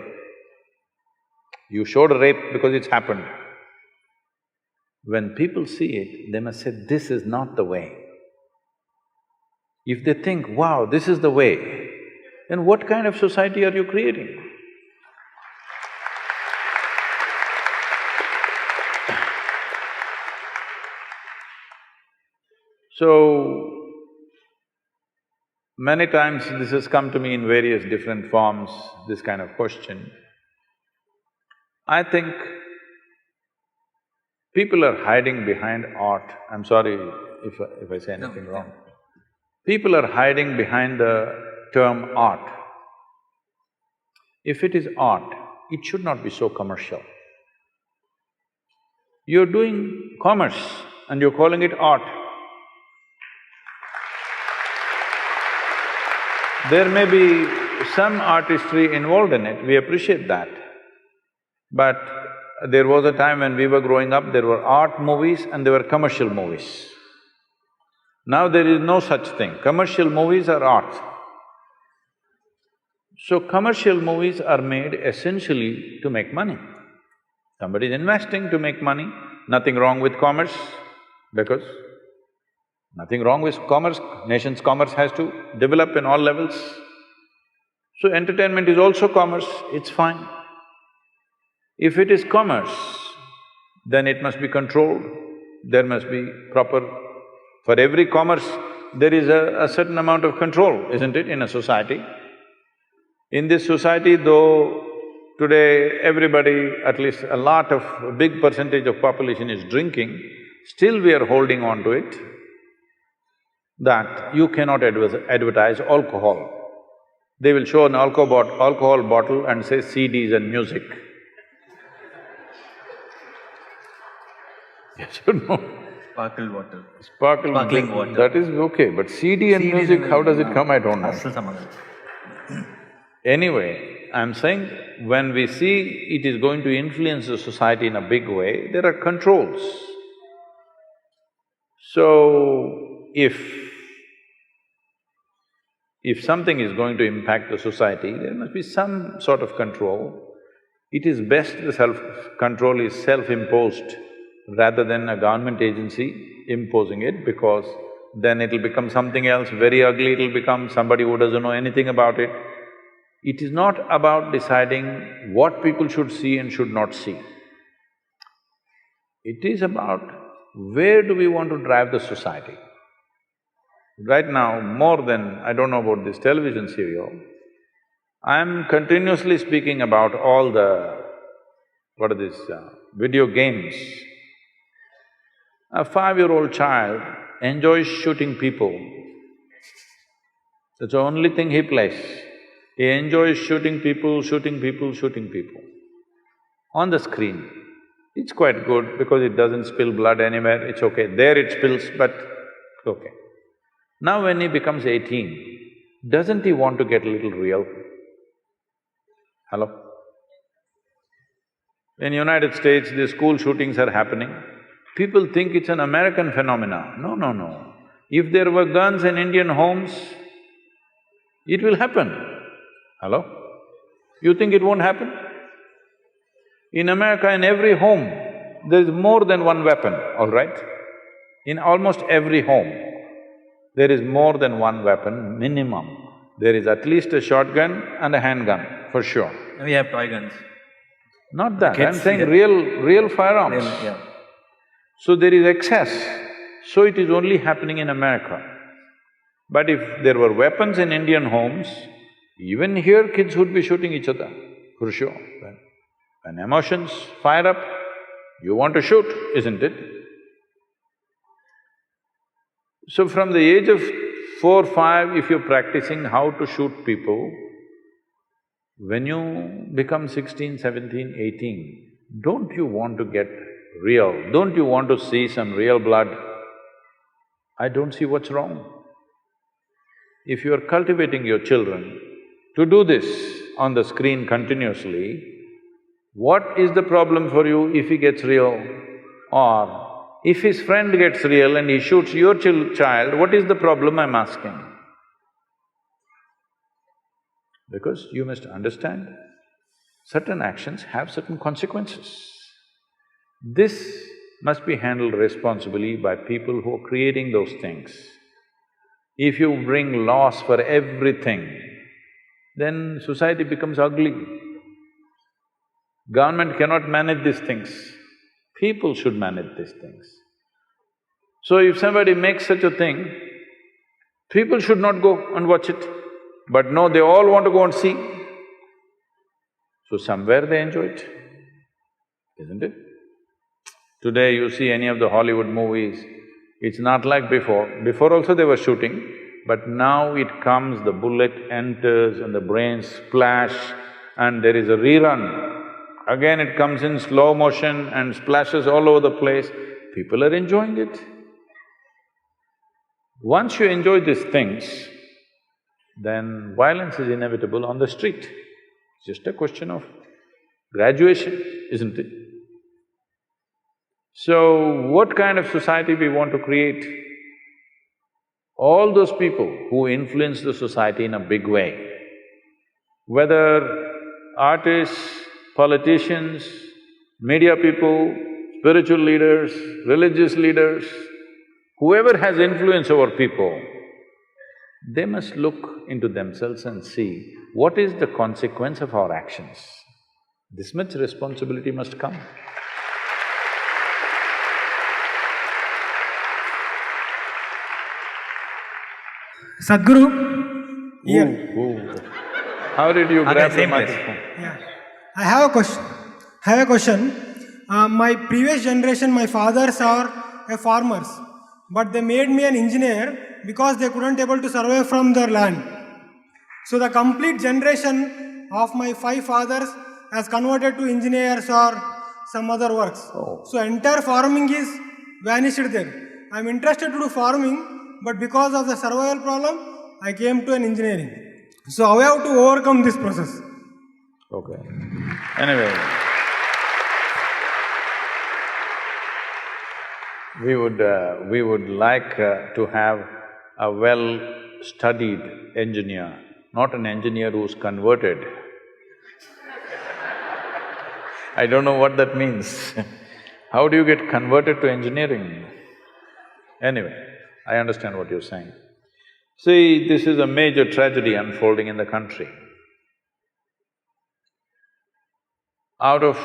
You showed a rape because it's happened. When people see it, they must say, this is not the way. If they think, wow, this is the way, then what kind of society are you creating? So, many times this has come to me in various different forms, this kind of question. I think people are hiding behind art. I'm sorry if I say anything wrong. People are hiding behind the term art. If it is art, it should not be so commercial. You're doing commerce and you're calling it art. There may be some artistry involved in it, we appreciate that. But there was a time when we were growing up, there were art movies and there were commercial movies. Now there is no such thing, commercial movies are art. So commercial movies are made essentially to make money. Somebody is investing to make money, nothing wrong with commerce, because nothing wrong with commerce, nation's commerce has to develop in all levels. So entertainment is also commerce, it's fine. If it is commerce, then it must be controlled, there must be proper… For every commerce, there is a certain amount of control, isn't it, in a society? In this society, though today everybody, at least a big percentage of population is drinking, still we are holding on to it that you cannot advertise alcohol. They will show an alcohol bottle and say CDs and music. Yes or no? Sparkle water. Sparkling water. That is okay, but CD and music, how does it come, I don't know. Anyway, I'm saying when we see it is going to influence the society in a big way, there are controls. So, if something is going to impact the society, there must be some sort of control. It is best the self-control is self-imposed rather than a government agency imposing it, because then it'll become something else very ugly, it'll become somebody who doesn't know anything about it. It is not about deciding what people should see and should not see. It is about where do we want to drive the society. Right now, more than… I don't know about this television serial, I'm continuously speaking about all the… what are these… video games. A 5-year-old child enjoys shooting people. That's the only thing he plays. He enjoys shooting people on the screen. It's quite good because it doesn't spill blood anywhere, it's okay. There it spills, but it's okay. Now when he becomes 18, doesn't he want to get a little real? Hello? In United States, the school shootings are happening. People think it's an American phenomena. No, no, no. If there were guns in Indian homes, it will happen. Hello? You think it won't happen? In America, in every home, there is more than one weapon, all right? In almost every home, there is more than one weapon, minimum. There is at least a shotgun and a handgun, for sure. We have toy guns. Not that, Kids, I'm saying yeah. real firearms. Yeah. So there is excess, so it is only happening in America. But if there were weapons in Indian homes, even here kids would be shooting each other, for sure. When emotions fire up, you want to shoot, isn't it? So from the age of 4, 5, if you're practicing how to shoot people, when you become 16, 17, 18, don't you want to get real? Don't you want to see some real blood? I don't see what's wrong. If you are cultivating your children to do this on the screen continuously, what is the problem for you if he gets real? Or if his friend gets real and he shoots your child, what is the problem, I'm asking? Because you must understand, certain actions have certain consequences. This must be handled responsibly by people who are creating those things. If you bring laws for everything, then society becomes ugly. Government cannot manage these things, people should manage these things. So if somebody makes such a thing, people should not go and watch it. But no, they all want to go and see. So somewhere they enjoy it, isn't it? Today you see any of the Hollywood movies, it's not like before. Before also they were shooting, but now it comes, the bullet enters and the brains splash and there is a rerun. Again it comes in slow motion and splashes all over the place. People are enjoying it. Once you enjoy these things, then violence is inevitable on the street. It's just a question of graduation, isn't it? So, what kind of society we want to create? All those people who influence the society in a big way, whether artists, politicians, media people, spiritual leaders, religious leaders, whoever has influence over people, they must look into themselves and see what is the consequence of our actions. This much responsibility must come. Sadhguru, here. How did you grab the same place. microphone? Yeah. I have a question. My previous generation, my fathers are farmers, but they made me an engineer because they couldn't able to survive from their land. So the complete generation of my 5 fathers has converted to engineers or some other works. So entire farming is vanished there. I am interested to do farming, but because of the survival problem, I came to an engineering. So how I have to overcome this process? Okay. Anyway, we would like to have a well-studied engineer, not an engineer who's converted. I don't know what that means. How do you get converted to engineering? Anyway, I understand what you're saying. See, this is a major tragedy unfolding in the country. Out of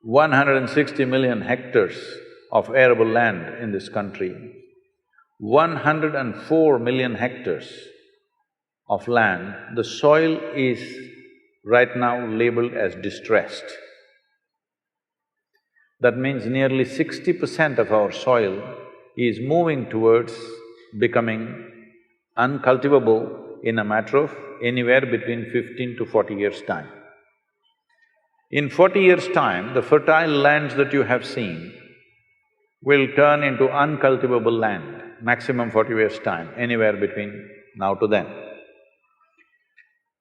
160 million hectares of arable land in this country, 104 million hectares of land, the soil is right now labeled as distressed. That means nearly 60% of our soil is moving towards becoming uncultivable in a matter of anywhere between 15 to 40 years' time. In 40 years' time, the fertile lands that you have seen will turn into uncultivable land, maximum 40 years' time, anywhere between now to then.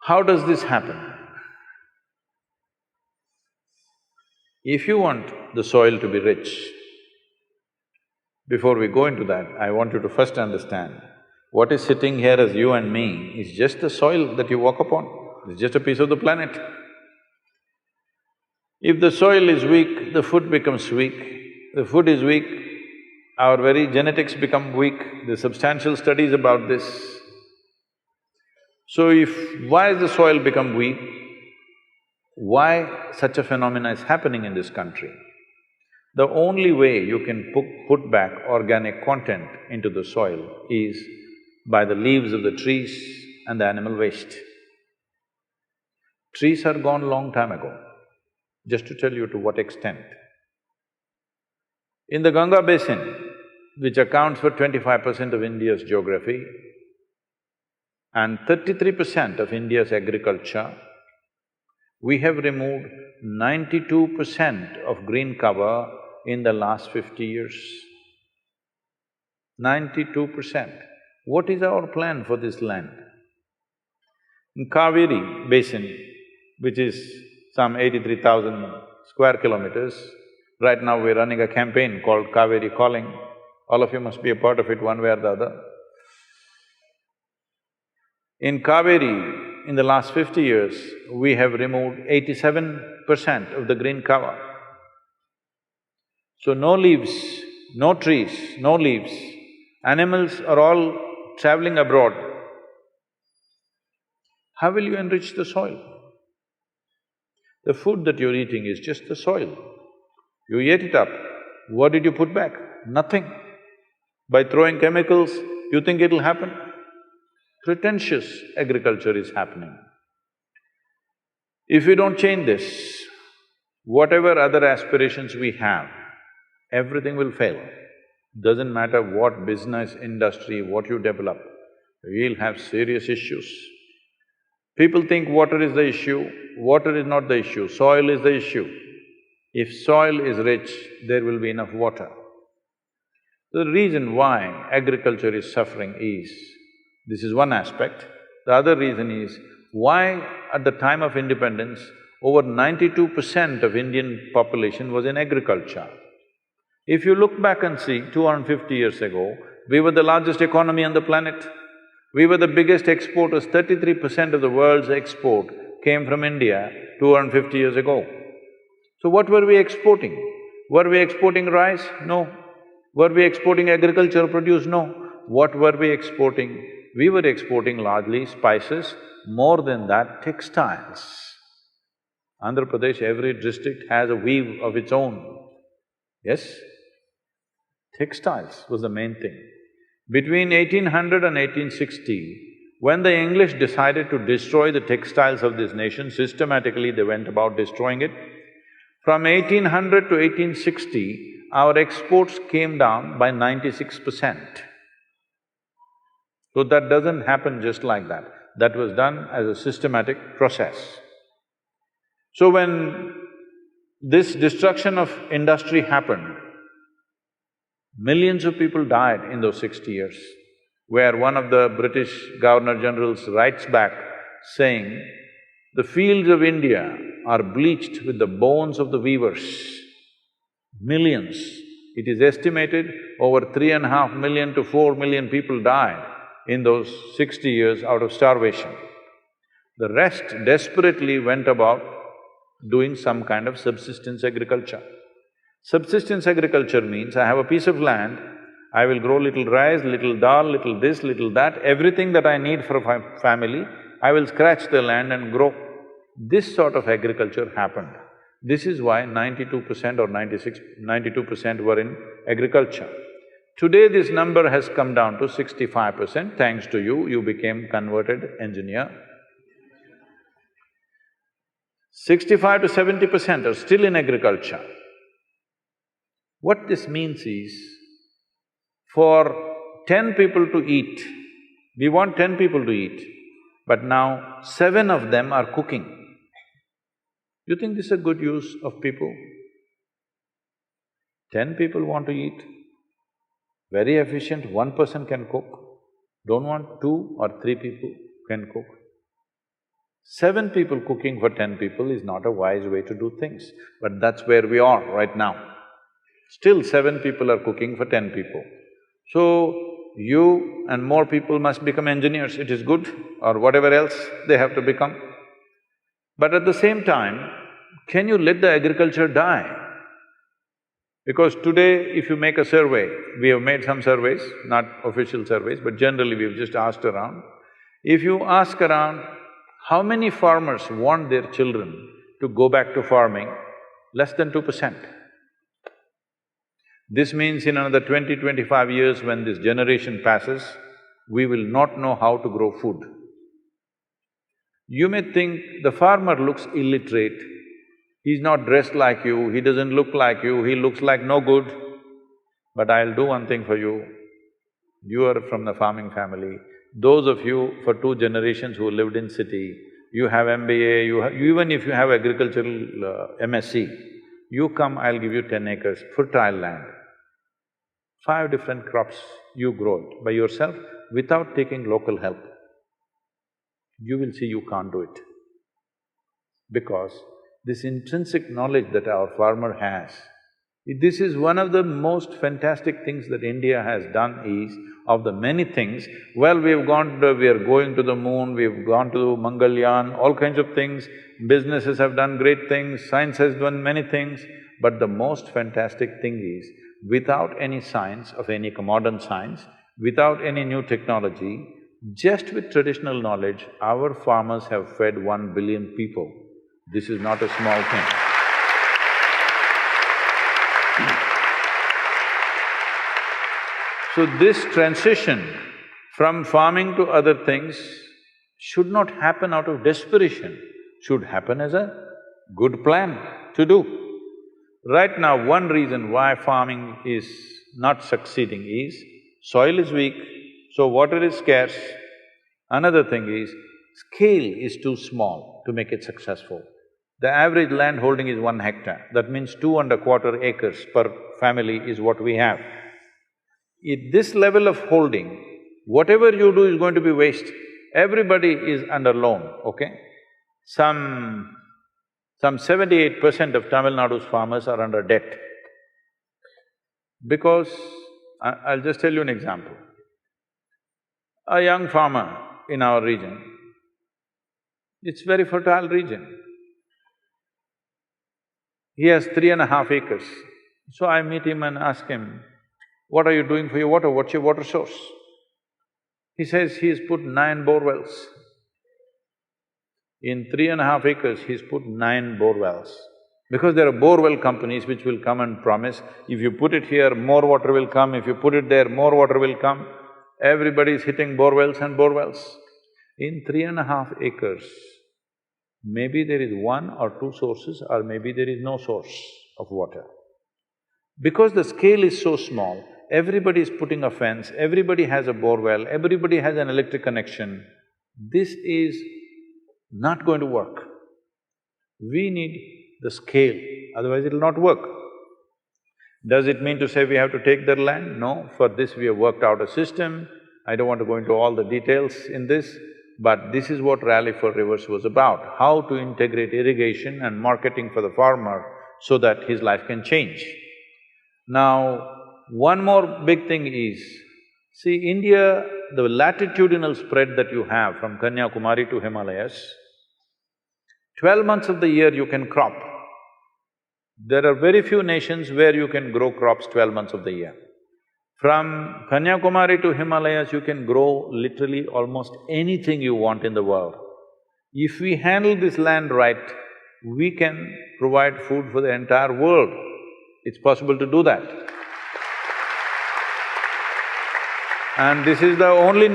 How does this happen? If you want the soil to be rich, before we go into that, I want you to first understand, what is sitting here as you and me is just the soil that you walk upon, it's just a piece of the planet. If the soil is weak, the food becomes weak. The food is weak, our very genetics become weak. There's substantial studies about this. So why has the soil become weak? Why such a phenomena is happening in this country? The only way you can put back organic content into the soil is by the leaves of the trees and the animal waste. Trees are gone long time ago, just to tell you to what extent. In the Ganga basin, which accounts for 25% of India's geography and 33% of India's agriculture, we have removed 92% of green cover in the last 50 years. 92%. What is our plan for this land? In Kaveri basin, which is some 83,000 square kilometers, right now we're running a campaign called Kaveri Calling. All of you must be a part of it one way or the other. In Kaveri, in the last 50 years, we have removed 87% of the green cover. So no leaves, no trees, no leaves. Animals are all traveling abroad. How will you enrich the soil? The food that you're eating is just the soil. You ate it up. What did you put back? Nothing. By throwing chemicals, you think it'll happen? Pretentious agriculture is happening. If we don't change this, whatever other aspirations we have, everything will fail. Doesn't matter what business, industry, what you develop, we'll have serious issues. People think water is the issue, water is not the issue, soil is the issue. If soil is rich, there will be enough water. The reason why agriculture is suffering is, this is one aspect. The other reason is, why at the time of independence, over 92% of Indian population was in agriculture. If you look back and see, 250 years ago, we were the largest economy on the planet. We were the biggest exporters, 33% of the world's export came from India 250 years ago. So what were we exporting? Were we exporting rice? No. Were we exporting agricultural produce? No. What were we exporting? We were exporting largely spices, more than that, textiles. Andhra Pradesh, every district has a weave of its own. Yes? Textiles was the main thing. Between 1800 and 1860, when the English decided to destroy the textiles of this nation, systematically they went about destroying it. From 1800 to 1860, our exports came down by 96%. So that doesn't happen just like that. That was done as a systematic process. So when this destruction of industry happened, millions of people died in those 60 years, where one of the British Governor-Generals writes back saying, "The fields of India are bleached with the bones of the weavers." Millions. It is estimated over 3.5 million to 4 million people died in those 60 years out of starvation. The rest desperately went about doing some kind of subsistence agriculture. Subsistence agriculture means I have a piece of land, I will grow little rice, little dal, little this, little that, everything that I need for a family, I will scratch the land and grow. This sort of agriculture happened. This is why 92% or 92% were in agriculture. Today this number has come down to 65%, thanks to you, you became converted engineer. 65 to 70% are still in agriculture. What this means is, for 10 people to eat, we want 10 people to eat, but now 7 of them are cooking. You think this is a good use of people? 10 people want to eat, very efficient, 1 person can cook. Don't want 2 or 3 people can cook. 7 people cooking for 10 people is not a wise way to do things, but that's where we are right now. Still 7 people are cooking for 10 people. So, you and more people must become engineers, it is good, or whatever else they have to become. But at the same time, can you let the agriculture die? Because today, if you make a survey, we have made some surveys, not official surveys, but generally we've just asked around. If you ask around, how many farmers want their children to go back to farming? Less than 2%. This means in another 20-25 years, when this generation passes, we will not know how to grow food. You may think the farmer looks illiterate, he's not dressed like you, he doesn't look like you, he looks like no good. But I'll do one thing for you. You are from the farming family. Those of you for 2 generations who lived in city, you have MBA, even if you have agricultural MSc, you come, I'll give you 10 acres, fertile land. 5 different crops, you grow it by yourself without taking local help. You will see you can't do it. Because this intrinsic knowledge that our farmer has, this is one of the most fantastic things that India has done is, of the many things, well, we are going to the moon, we've gone to Mangalyaan, all kinds of things, businesses have done great things, science has done many things, but the most fantastic thing is, without any science of any modern science, without any new technology, just with traditional knowledge, our farmers have fed 1 billion people. This is not a small thing. So this transition from farming to other things should not happen out of desperation, should happen as a good plan to do. Right now, one reason why farming is not succeeding is, soil is weak, so water is scarce. Another thing is, scale is too small to make it successful. The average land holding is 1 hectare, that means 2¼ acres per family is what we have. At this level of holding, whatever you do is going to be waste. Everybody is under loan, okay? Some 78% of Tamil Nadu's farmers are under debt. Because, I'll just tell you an example. A young farmer in our region, it's very fertile region. He has 3.5 acres. So I meet him and ask him, what are you doing for your water? What's your water source? He says he's put 9 bore wells. In 3.5 acres, he's put 9 bore wells. Because there are bore well companies which will come and promise, if you put it here, more water will come, if you put it there, more water will come. Everybody is hitting bore wells and bore wells. In 3.5 acres, maybe there is 1 or 2 sources or maybe there is no source of water. Because the scale is so small, everybody is putting a fence, everybody has a bore well, everybody has an electric connection. This is not going to work. We need the scale, otherwise it'll not work. Does it mean to say we have to take their land? No, for this we have worked out a system. I don't want to go into all the details in this, but this is what Rally for Rivers was about, how to integrate irrigation and marketing for the farmer so that his life can change. Now, one more big thing is, see, India, the latitudinal spread that you have from Kanyakumari to Himalayas, 12 months of the year you can crop. There are very few nations where you can grow crops 12 months of the year. From Kanyakumari to Himalayas, you can grow literally almost anything you want in the world. If we handle this land right, we can provide food for the entire world. It's possible to do that. And this is the only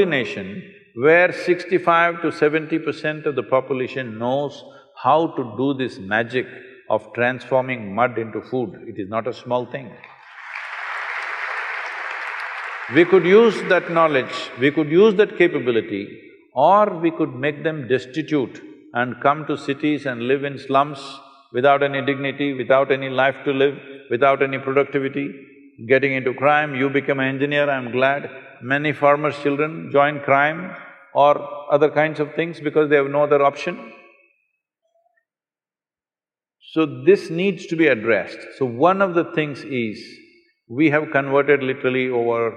nation where 65 to 70% of the population knows how to do this magic of transforming mud into food. It is not a small thing. We could use that knowledge, we could use that capability, or we could make them destitute and come to cities and live in slums without any dignity, without any life to live, without any productivity, getting into crime. You become an engineer, I'm glad. Many farmers' children join crime or other kinds of things because they have no other option. So this needs to be addressed. So one of the things is, we have converted literally over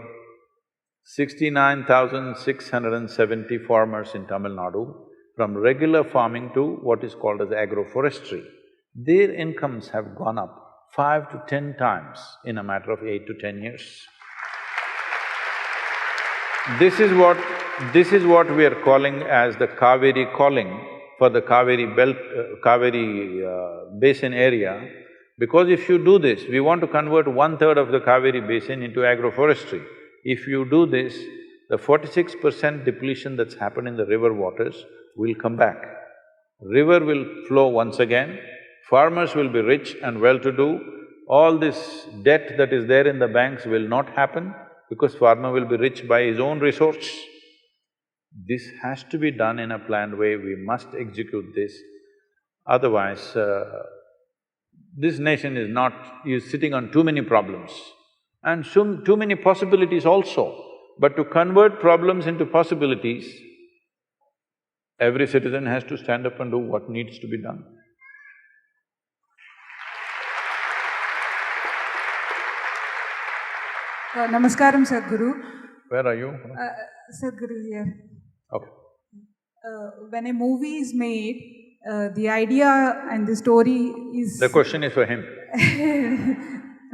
69,670 farmers in Tamil Nadu from regular farming to what is called as agroforestry, their incomes have gone up 5 to 10 times in a matter of 8 to 10 years. This is what we are calling as the Kaveri calling for the Kaveri belt… basin area, because if you do this, we want to convert 1/3 of the Kaveri basin into agroforestry. If you do this, the 46% depletion that's happened in the river waters will come back. River will flow once again, farmers will be rich and well-to-do, all this debt that is there in the banks will not happen because farmer will be rich by his own resource. This has to be done in a planned way, we must execute this. Otherwise, this nation is sitting on too many problems and too many possibilities also. But to convert problems into possibilities, every citizen has to stand up and do what needs to be done. Namaskaram, Sadhguru. Where are you? Sadhguru here. Okay. When a movie is made, the idea and the story is… The question is for him.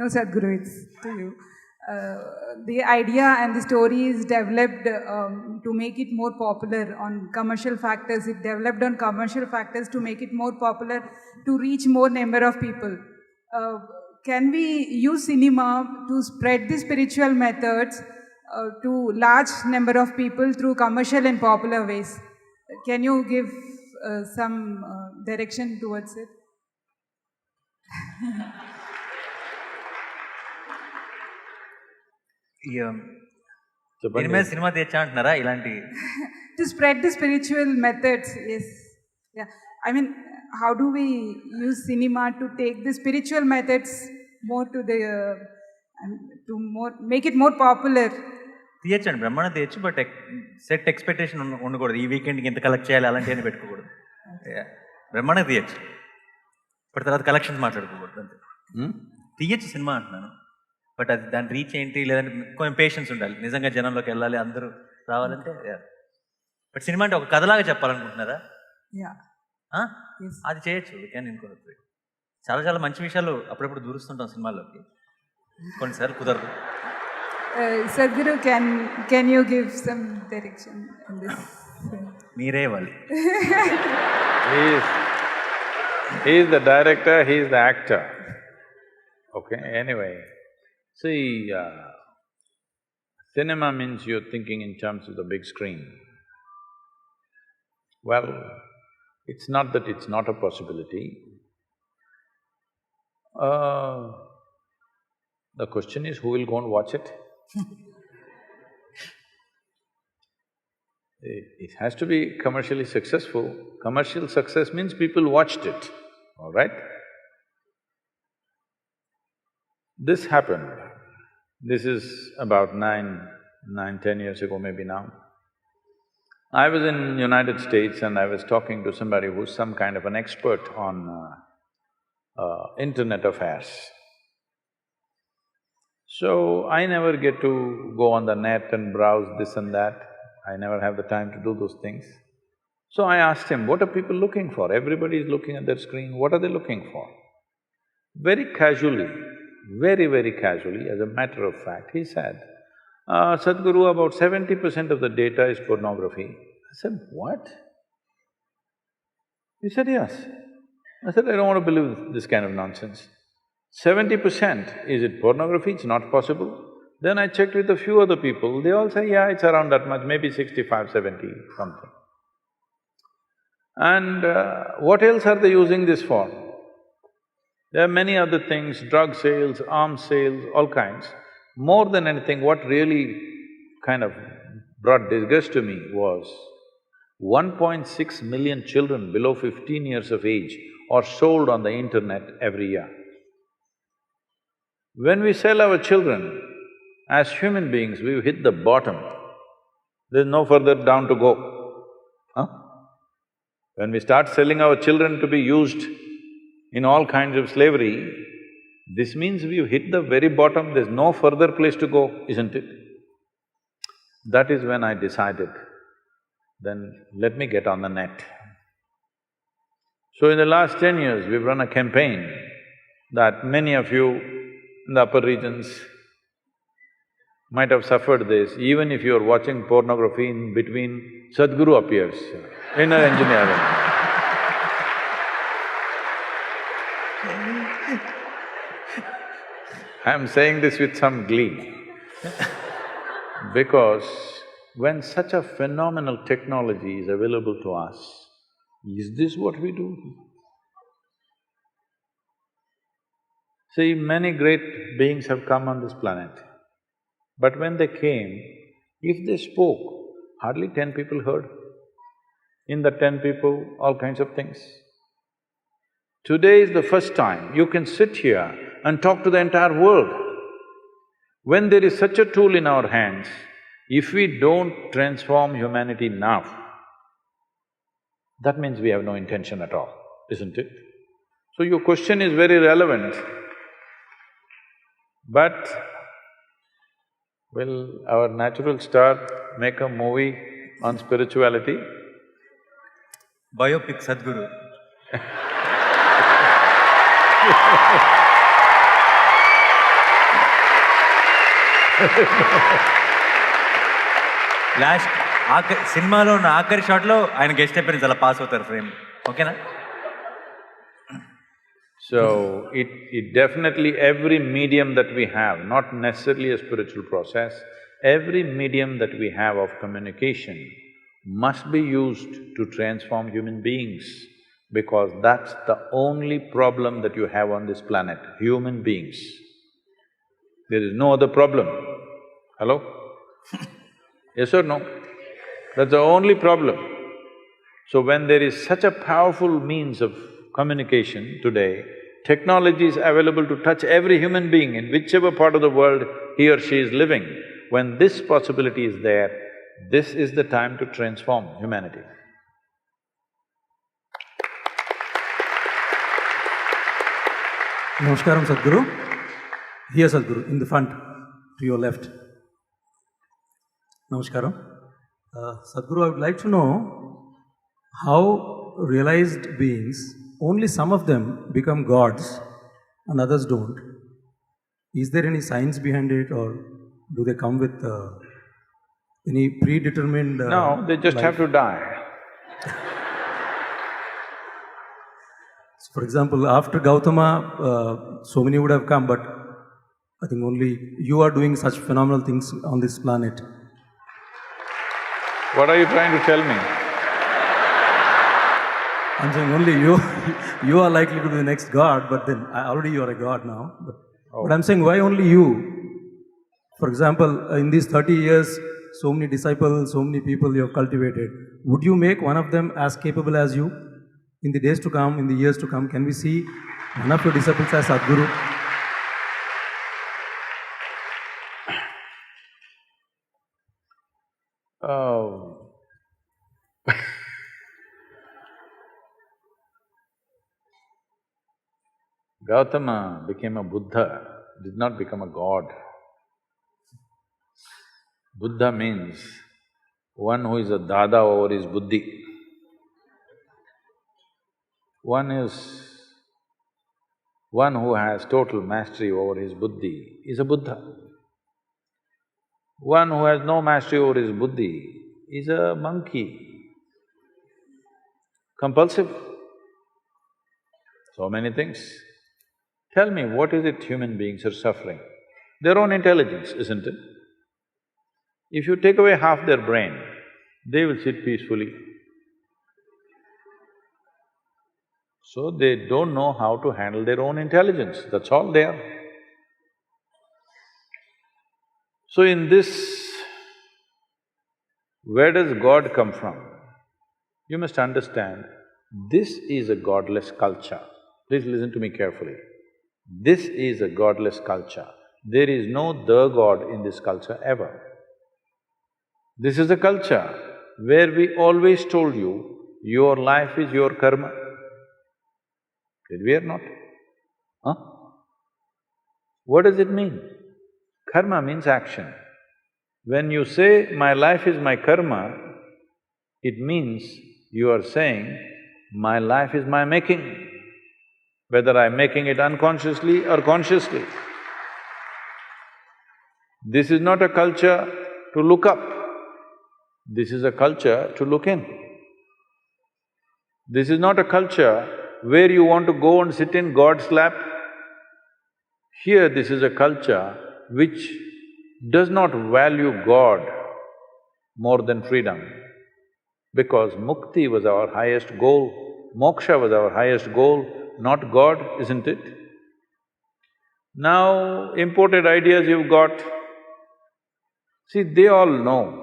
No, Sadhguru, it's to you. The idea and the story is developed to make it more popular on commercial factors. It developed on commercial factors to make it more popular, to reach more number of people. Can we use cinema to spread the spiritual methods to large number of people through commercial and popular ways? Can you give some direction towards it? దీని మీద cinema తెచ్చా అంటున్నారా ఇలాంటి? To spread the spiritual methods, yes. Yeah. I mean, how do we use cinema to take the spiritual methods more to the… make it more popular? తీయచ్చండి, బ్రహ్మాండం తీయచ్చు, but set expectation ఉండకూడదు. ఈ వీకెండ్కి ఎంత కలెక్ట్ చేయాలి అలాంటివన్నీ పెట్టుకోకూడదు. బ్రహ్మాండం తీయచ్చు, బట్ తర్వాత కలెక్షన్స్ మాట్లాడుకోకూడదు అంతే. తీయచ్చు సినిమా అంటున్నాను, బట్ అది దాని రీచ్ ఏంటి, లేదంటే కొంచెం పేషెన్స్ ఉండాలి, నిజంగా జనంలోకి వెళ్ళాలి, అందరూ రావాలంటే. బట్ సినిమా అంటే ఒక కథలాగా చెప్పాలనుకుంటున్నారా? అది చేయొచ్చు, కానీ నేను చాలా చాలా మంచి విషయాలు అప్పుడప్పుడు దూరుస్తుంటాం సినిమాల్లోకి, కొన్నిసార్లు కుదరదు. Sadhguru, can you give some direction on this? మీరే ఇవ్వాలి. He is the director, he is the actor. Okay, anyway. See, cinema means you're thinking in terms of the big screen. Well, it's not that it's not a possibility. The question is, who will go and watch it? It has to be commercially successful. Commercial success means people watched it, all right? This happened. This is about 10 years ago maybe now. I was in United States and I was talking to somebody who's some kind of an expert on internet affairs. So, I never get to go on the net and browse this and that. I never have the time to do those things. So I asked him, what are people looking for? Everybody is looking at their screen, what are they looking for? Very casually, very casually, as a matter of fact, he said, Sadhguru, about 70% of the data is pornography. I said, what? He said, yes. I said, I don't want to believe this kind of nonsense. 70%, is it pornography? It's not possible. Then I checked with a few other people, they all say, yeah, it's around that much, maybe 65, 70, something. And what else are they using this for? There are many other things, drug sales, arms sales, all kinds. More than anything, what really kind of brought disgust to me was 1.6 million children below 15 years of age are sold on the internet every year. When we sell our children, as human beings, we've hit the bottom. There's no further down to go. Huh? When we start selling our children to be used in all kinds of slavery, this means we've hit the very bottom, there's no further place to go, isn't it? That is when I decided, then let me get on the net. So in the last 10 years, we've run a campaign that many of you in the upper regions might have suffered this. Even if you're watching pornography, in between, Sadhguru appears, inner engineering. I'm saying this with some glee because when such a phenomenal technology is available to us, is this what we do? See, many great beings have come on this planet, but when they came, if they spoke, hardly 10 people heard. In the 10 people, all kinds of things. Today is the first time you can sit here and talk to the entire world. When there is such a tool in our hands, if we don't transform humanity now, that means we have no intention at all, isn't it? So your question is very relevant, but will our natural star make a movie on spirituality? Biopic Sadhguru. Last సినిమాలో ఉన్న ఆఖరి షాట్లో ఆయన guest appearance అలా pass అవుతారు frame, ఓకేనా? So, it definitely, every medium that we have, not necessarily a spiritual process, every medium that we have of communication must be used to transform human beings, because that's the only problem that you have on this planet, human beings. There is no other problem. Hello? Yes or no? That's the only problem. So when there is such a powerful means of communication today, technology is available to touch every human being in whichever part of the world he or she is living. When this possibility is there, this is the time to transform humanity. Namaskaram, Sadhguru. Here, Sadhguru, in the front, to your left. Namaskaram. Sadhguru, I would like to know how realized beings, only some of them become gods and others don't. Is there any science behind it, or do they come with any predetermined… No, they just life? have to die. So for example, after Gautama, so many would have come, but I think only you are doing such phenomenal things on this planet. What are you trying to tell me? I'm saying only you are likely to be the next god, but then already you are a god now. But I'm saying, why only you? For example, in these 30 years, so many disciples, so many people you have cultivated. Would you make one of them as capable as you? In the days to come, in the years to come, can we see one of your disciples as Sadhguru? Oh. Gautama became a Buddha, did not become a god. Buddha means one who is a dada over his buddhi. One who has total mastery over his buddhi is a Buddha. One who has no mastery over his buddhi is a monkey, compulsive. So many things. Tell me, what is it human beings are suffering? Their own intelligence, isn't it? If you take away half their brain, they will sit peacefully. So they don't know how to handle their own intelligence, that's all they are. So in this, where does God come from? You must understand, this is a godless culture. Please listen to me carefully. This is a godless culture. There is no the God in this culture ever. This is a culture where we always told you, your life is your karma. Did we or not? Huh? What does it mean? Karma means action. When you say, my life is my karma, It means you are saying, my life is my making, whether I'm making it unconsciously or consciously. This is not a culture to look up, this is a culture to look in. This is not a culture where you want to go and sit in God's lap. Here, this is a culture which does not value God more than freedom, because mukti was our highest goal, moksha was our highest goal, not God, isn't it? Now, imported ideas you've got, see, they all know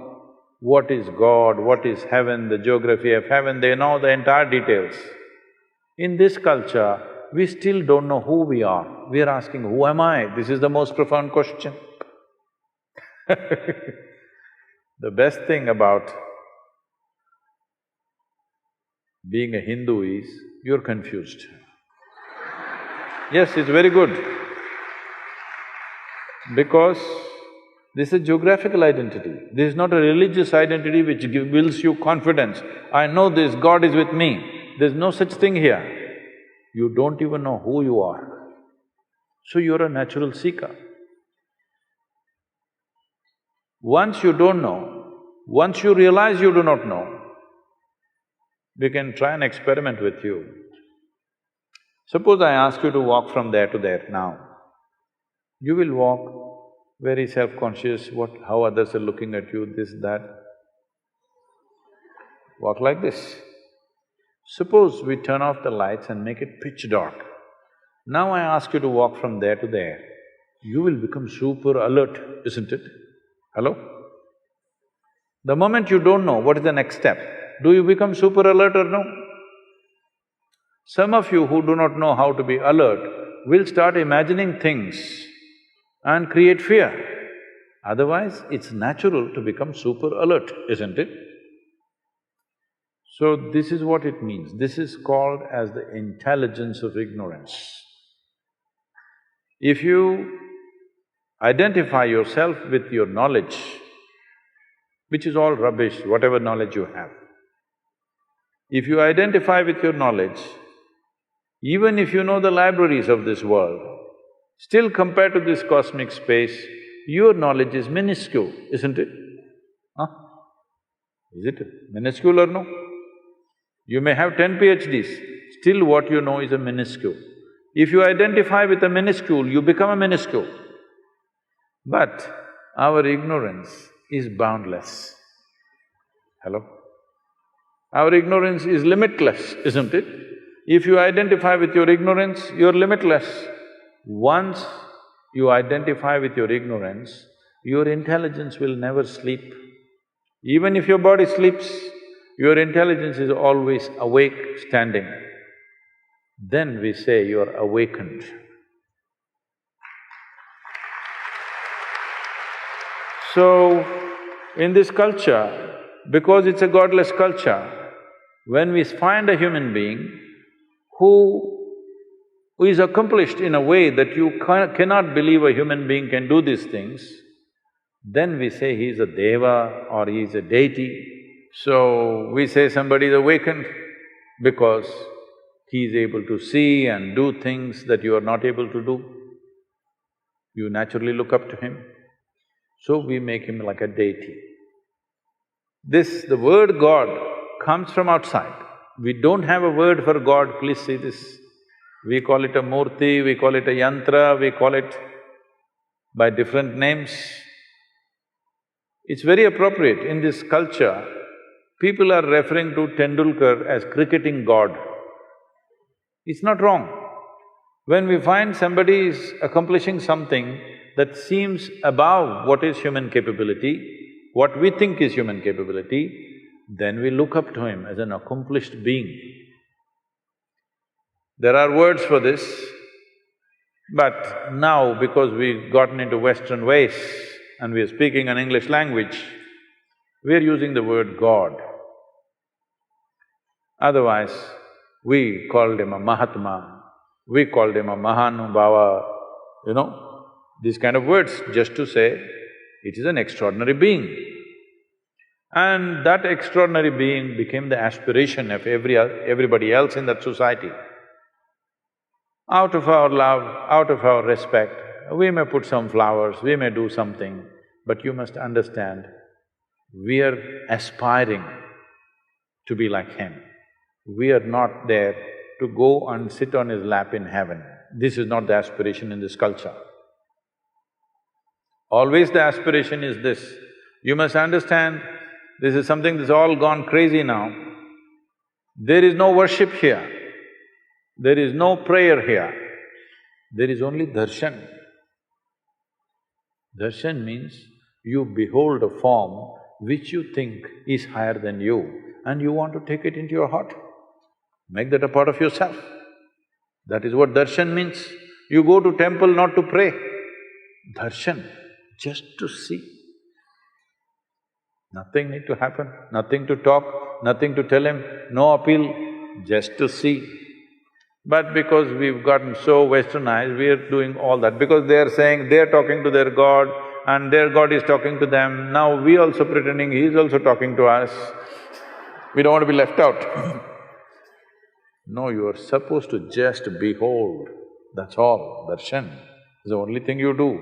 what is God, what is heaven, the geography of heaven, they know the entire details. In this culture, we still don't know who we are. We are asking, who am I? This is the most profound question. The best thing about being a Hindu is, you're confused. Yes, it's very good. Because this is a geographical identity. This is not a religious identity which builds you confidence. I know this, God is with me. There's no such thing here. You don't even know who you are. So you're a natural seeker. Once you don't know, once you realize you do not know, we can try an experiment with you. Suppose I ask you to walk from there to there now. You will walk very self-conscious, how others are looking at you, this, that. Walk like this. Suppose we turn off the lights and make it pitch dark. Now I ask you to walk from there to there. You will become super alert, isn't it? Hello? The moment you don't know what is the next step, do you become super alert or no? Some of you who do not know how to be alert will start imagining things and create fear. Otherwise, it's natural to become super alert, isn't it? So this is what it means. This is called as the intelligence of ignorance. If you identify yourself with your knowledge, which is all rubbish, whatever knowledge you have, if you identify with your knowledge, even if you know the libraries of this world, still compared to this cosmic space, your knowledge is minuscule, isn't it? Huh? Is it minuscule or no? You may have 10 PhDs, still what you know is a minuscule. If you identify with a minuscule, you become a minuscule. But our ignorance is boundless. Hello? Our ignorance is limitless, isn't it? If you identify with your ignorance, you're limitless. Once you identify with your ignorance, your intelligence will never sleep. Even if your body sleeps, your intelligence is always awake, standing. Then we say you're awakened. So, in this culture, because it's a godless culture, when we find a human being who is accomplished in a way that you cannot believe a human being can do these things, then we say he's a deva or he's a deity. So, we say somebody is awakened because he is able to see and do things that you are not able to do. You naturally look up to him. So we make him like a deity. The word God comes from outside. We don't have a word for God, please see this. We call it a murti, we call it a yantra, we call it by different names. It's very appropriate. In this culture, people are referring to Tendulkar as cricketing God. It's not wrong. When we find somebody is accomplishing something that seems above what is human capability, what we think is human capability, then we look up to him as an accomplished being. There are words for this, but now because we've gotten into Western ways and we are speaking an English language, we are using the word God. Otherwise, we called him a Mahatma, we called him a Mahanubhava, these kind of words, just to say it is an extraordinary being. And that extraordinary being became the aspiration of everybody else in that society. Out of our love, out of our respect, we may put some flowers, we may do something, but you must understand, we are aspiring to be like him. We are not there to go and sit on his lap in heaven. This is not the aspiration in this culture. Always the aspiration is this. You must understand, this is something that's all gone crazy now. There is no worship here. There is no prayer here. There is only darshan. Darshan means you behold a form which you think is higher than you and you want to take it into your heart. Make that a part of yourself. That is what darshan means. You go to temple not to pray. Darshan, just to see. Nothing need to happen, nothing to talk, nothing to tell him, no appeal, just to see. But because we've gotten so westernized, we are doing all that. Because they are saying they're talking to their God and their God is talking to them, now we also pretending he's also talking to us. We don't want to be left out. No, you are supposed to just behold, that's all, darshan is the only thing you do,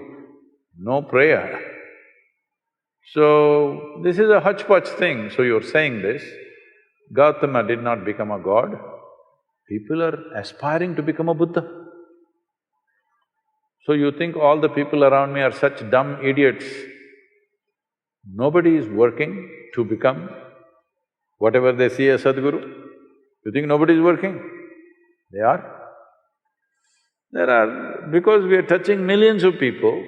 no prayer. So, this is a hodgepodge thing, so you're saying this. Gautama did not become a god, people are aspiring to become a Buddha. So you think all the people around me are such dumb idiots. Nobody is working to become whatever they see as Sadhguru. You think nobody is working? They are. There are… because we are touching millions of people,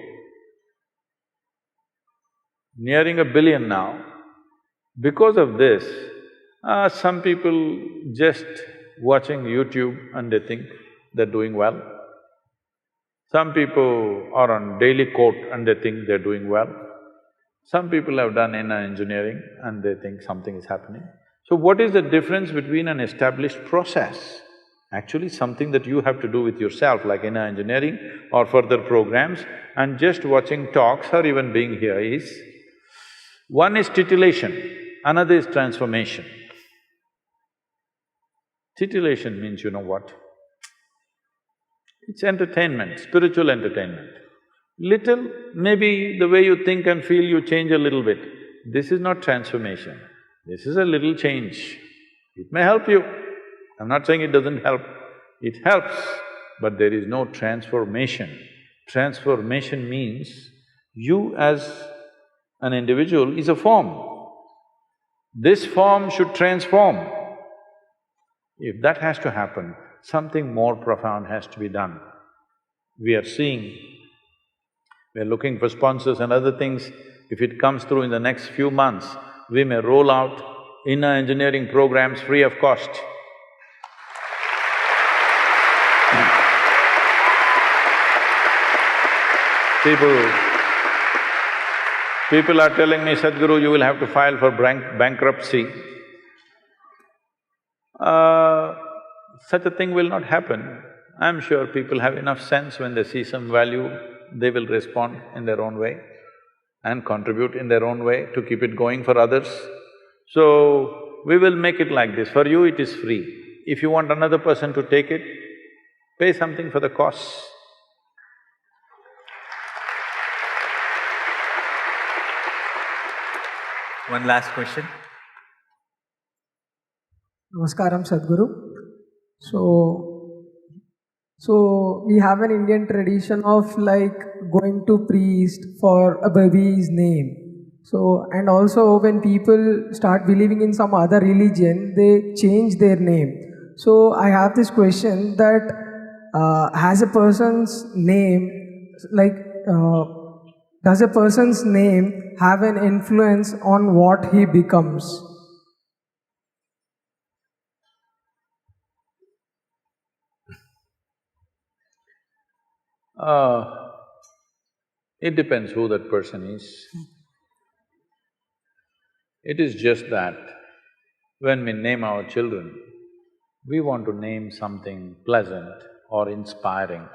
nearing 1 billion now, because of this, some people just watching YouTube and they think they're doing well. Some people are on daily quote and they think they're doing well. Some people have done inner engineering and they think something is happening. So what is the difference between an established process, actually something that you have to do with yourself like inner engineering or further programs, and just watching talks or even being here is, one is titillation, another is transformation. Titillation means you know what? It's entertainment, spiritual entertainment. Little, maybe the way you think and feel you change a little bit. This is not transformation, this is a little change. It may help you, I'm not saying it doesn't help, it helps, but there is no transformation. Transformation means you as an individual is a form. This form should transform. If that has to happen, something more profound has to be done. We are seeing, we are looking for sponsors and other things. If it comes through in the next few months, we may roll out inner engineering programs free of cost. People are telling me, Sadhguru, you will have to file for bankruptcy. Such a thing will not happen. I'm sure people have enough sense when they see some value, they will respond in their own way and contribute in their own way to keep it going for others. So, we will make it like this, for you it is free. If you want another person to take it, pay something for the costs. One last question. Namaskaram, Sadhguru. So we have an Indian tradition of like going to priest for a baby's name. So, and also when people start believing in some other religion, they change their name. So I have this question that has a person's name, like does a person's name have an influence on what he becomes? It depends who that person is. It is just that when we name our children, we want to name something pleasant or inspiring.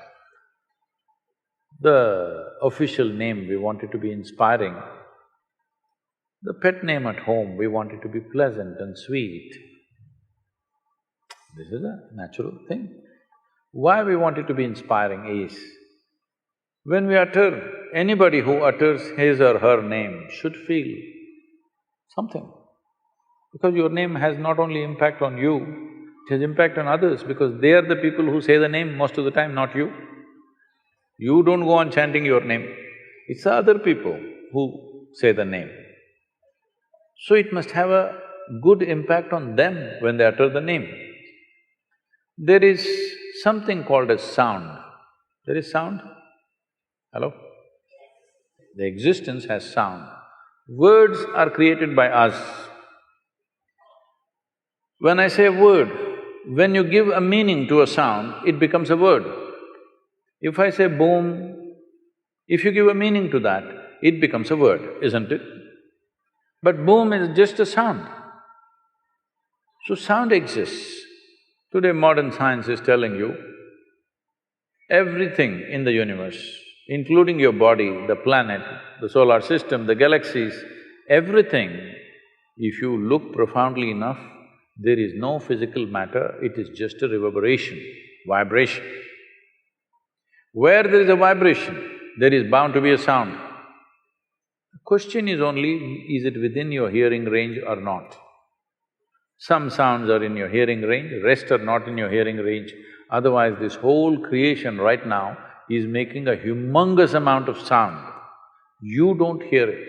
The official name we want it to be inspiring, The pet name at home, we want it to be pleasant and sweet. This is a natural thing. Why we want it to be inspiring is, when we utter, anybody who utters his or her name should feel something. Because your name has not only impact on you, it has impact on others because they are the people who say the name most of the time, not you. You don't go on chanting your name, it's the other people who say the name. So it must have a good impact on them when they utter the name. There is something called as sound. There is sound? Hello? The existence has sound. Words are created by us. When I say word, when you give a meaning to a sound, it becomes a word. If I say boom, if you give a meaning to that, it becomes a word, isn't it? But boom is just a sound. So sound exists. Today modern science is telling you, everything in the universe, including your body, the planet, the solar system, the galaxies, everything, if you look profoundly enough, there is no physical matter, it is just a reverberation, vibration. Where there is a vibration, there is bound to be a sound. The question is only, is it within your hearing range or not? Some sounds are in your hearing range, rest are not in your hearing range. Otherwise, this whole creation right now is making a humongous amount of sound. You don't hear it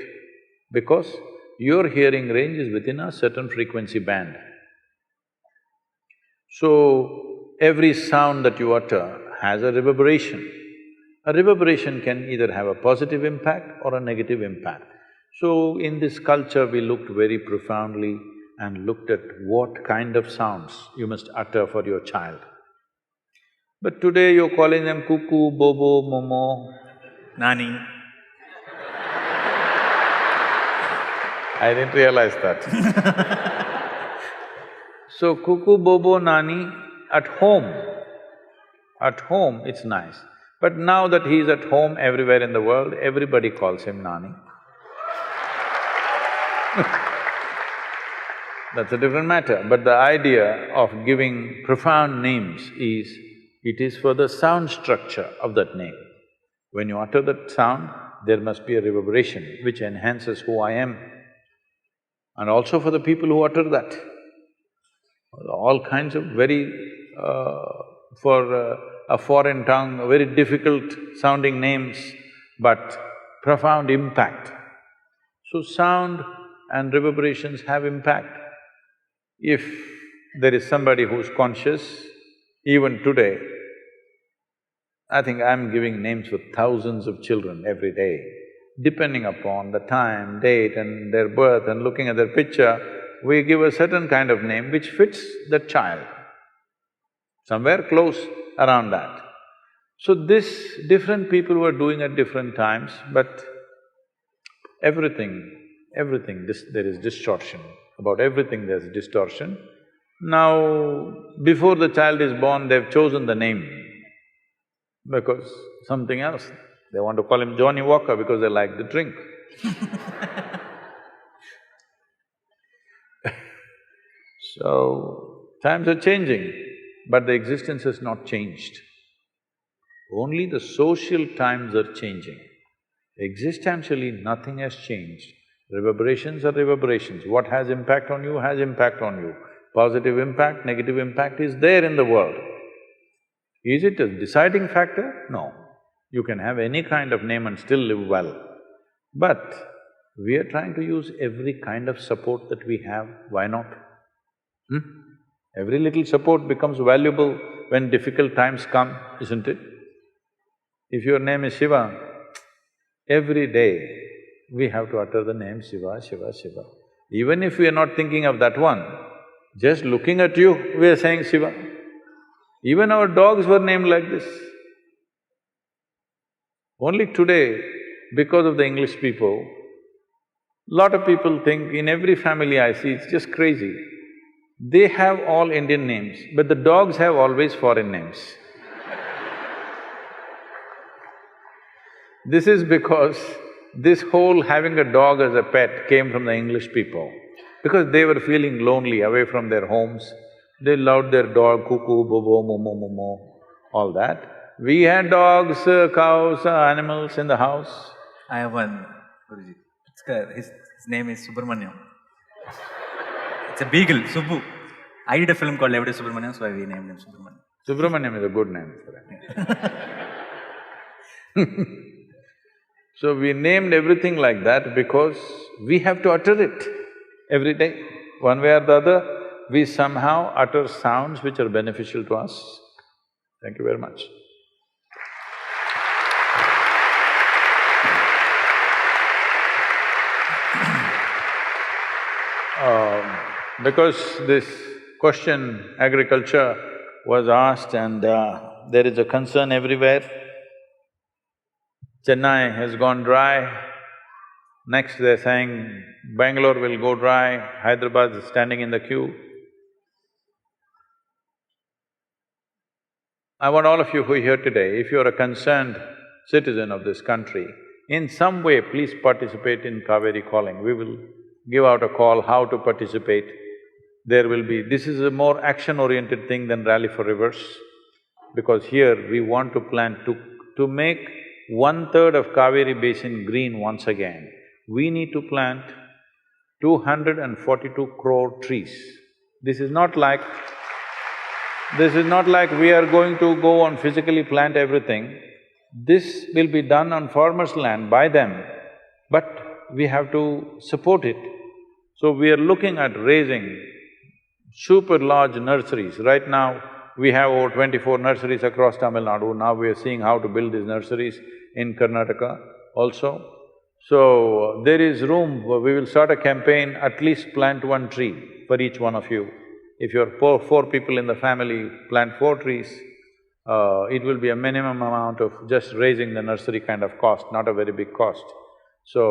because your hearing range is within a certain frequency band. So, every sound that you utter has a reverberation. A reverberation can either have a positive impact or a negative impact. So, in this culture, we looked very profoundly and looked at what kind of sounds you must utter for your child. But today you're calling them cuckoo, bobo, momo, Nani. I didn't realize that. So cuckoo, bobo, nani, at home it's nice. But now that he's at home everywhere in the world, everybody calls him Nani. That's a different matter. But the idea of giving profound names is, it is for the sound structure of that name. When you utter that sound, there must be a reverberation which enhances who I am. And also for the people who utter that. All kinds of very… for a foreign tongue, very difficult sounding names, but profound impact. So sound and reverberations have impact. If there is somebody who's conscious, even today, I think I'm giving names for thousands of children every day. Depending upon the time, date and their birth and looking at their picture, we give a certain kind of name which fits that child, somewhere close around that. So this, different people were doing at different times, but everything, there is distortion. About everything there's distortion. Now, before the child is born, they've chosen the name because something else. They want to call him Johnny Walker because they like the drink. So, times are changing, but the existence has not changed. Only the social times are changing. Existentially, nothing has changed. Reverberations are reverberations. What has impact on you has impact on you. Positive impact, negative impact is there in the world. Is it a deciding factor? No. You can have any kind of name and still live well. But we are trying to use every kind of support that we have, why not? Every little support becomes valuable when difficult times come, isn't it? If your name is Shiva, every day we have to utter the name Shiva, Shiva, Shiva. Even if we are not thinking of that one, just looking at you, we are saying Shiva. Even our dogs were named like this. Only today, because of the English people, lot of people think in every family I see, it's just crazy. They have all Indian names, but the dogs have always foreign names. This is because This whole having a dog as a pet came from the English people because they were feeling lonely away from their homes. They loved their dog, cuckoo, bobo, momo, momo, all that. We had dogs, cows, animals in the house. I have one, Guruji. His name is Subramanyam. It's a beagle, Subbu. I did a film called Everyday Subramanyam, so we named him Subramanyam. Subramanyam is a good name for him. So we named everything like that because we have to utter it every day. One way or the other, we somehow utter sounds which are beneficial to us. Thank you very much. Because this question, agriculture, was asked and there is a concern everywhere. Chennai has gone dry. Next they're saying Bangalore will go dry, Hyderabad is standing in the queue. I want all of you who are here today, if you're a concerned citizen of this country, in some way please participate in Kaveri Calling. We will give out a call how to participate. There will be… This is a more action-oriented thing than Rally for Rivers, because here we want to plant… To make 1/3 of Kaveri Basin green once again, we need to plant 242 crore trees. This is not like… we are going to go and physically plant everything. This will be done on farmers' land by them, but we have to support it. So we are looking at raising super large nurseries. Right now, we have over 24 nurseries across Tamil Nadu. Now we are seeing how to build these nurseries in Karnataka also. So there is room, we will start a campaign, at least plant 1 tree for each one of you. If you're four people in the family, plant 4 trees. It will be a minimum amount of just raising the nursery kind of cost, not a very big cost. So,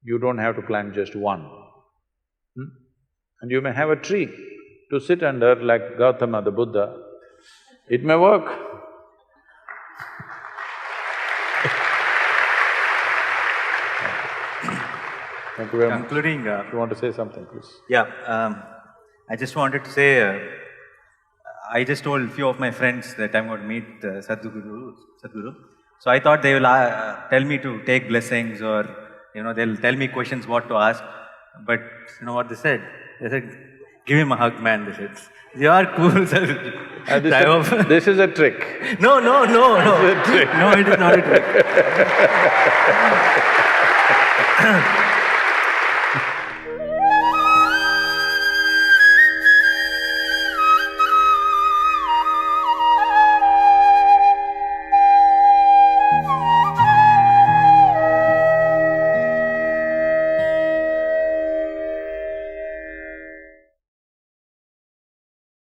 you don't have to plant just 1. And you may have a tree to sit under like Gautama the Buddha. It may work. Thank you very much. Concluding… You want to say something, please? Yeah, I just wanted to say, I just told few of my friends that I'm going to meet Sadhguru. So I thought they will tell me to take blessings or, they'll tell me questions what to ask. But you know what they said? They said, give him a hug, man, they said. You are cool, sir. This is a trick. No. It's a trick. No, it is not a trick.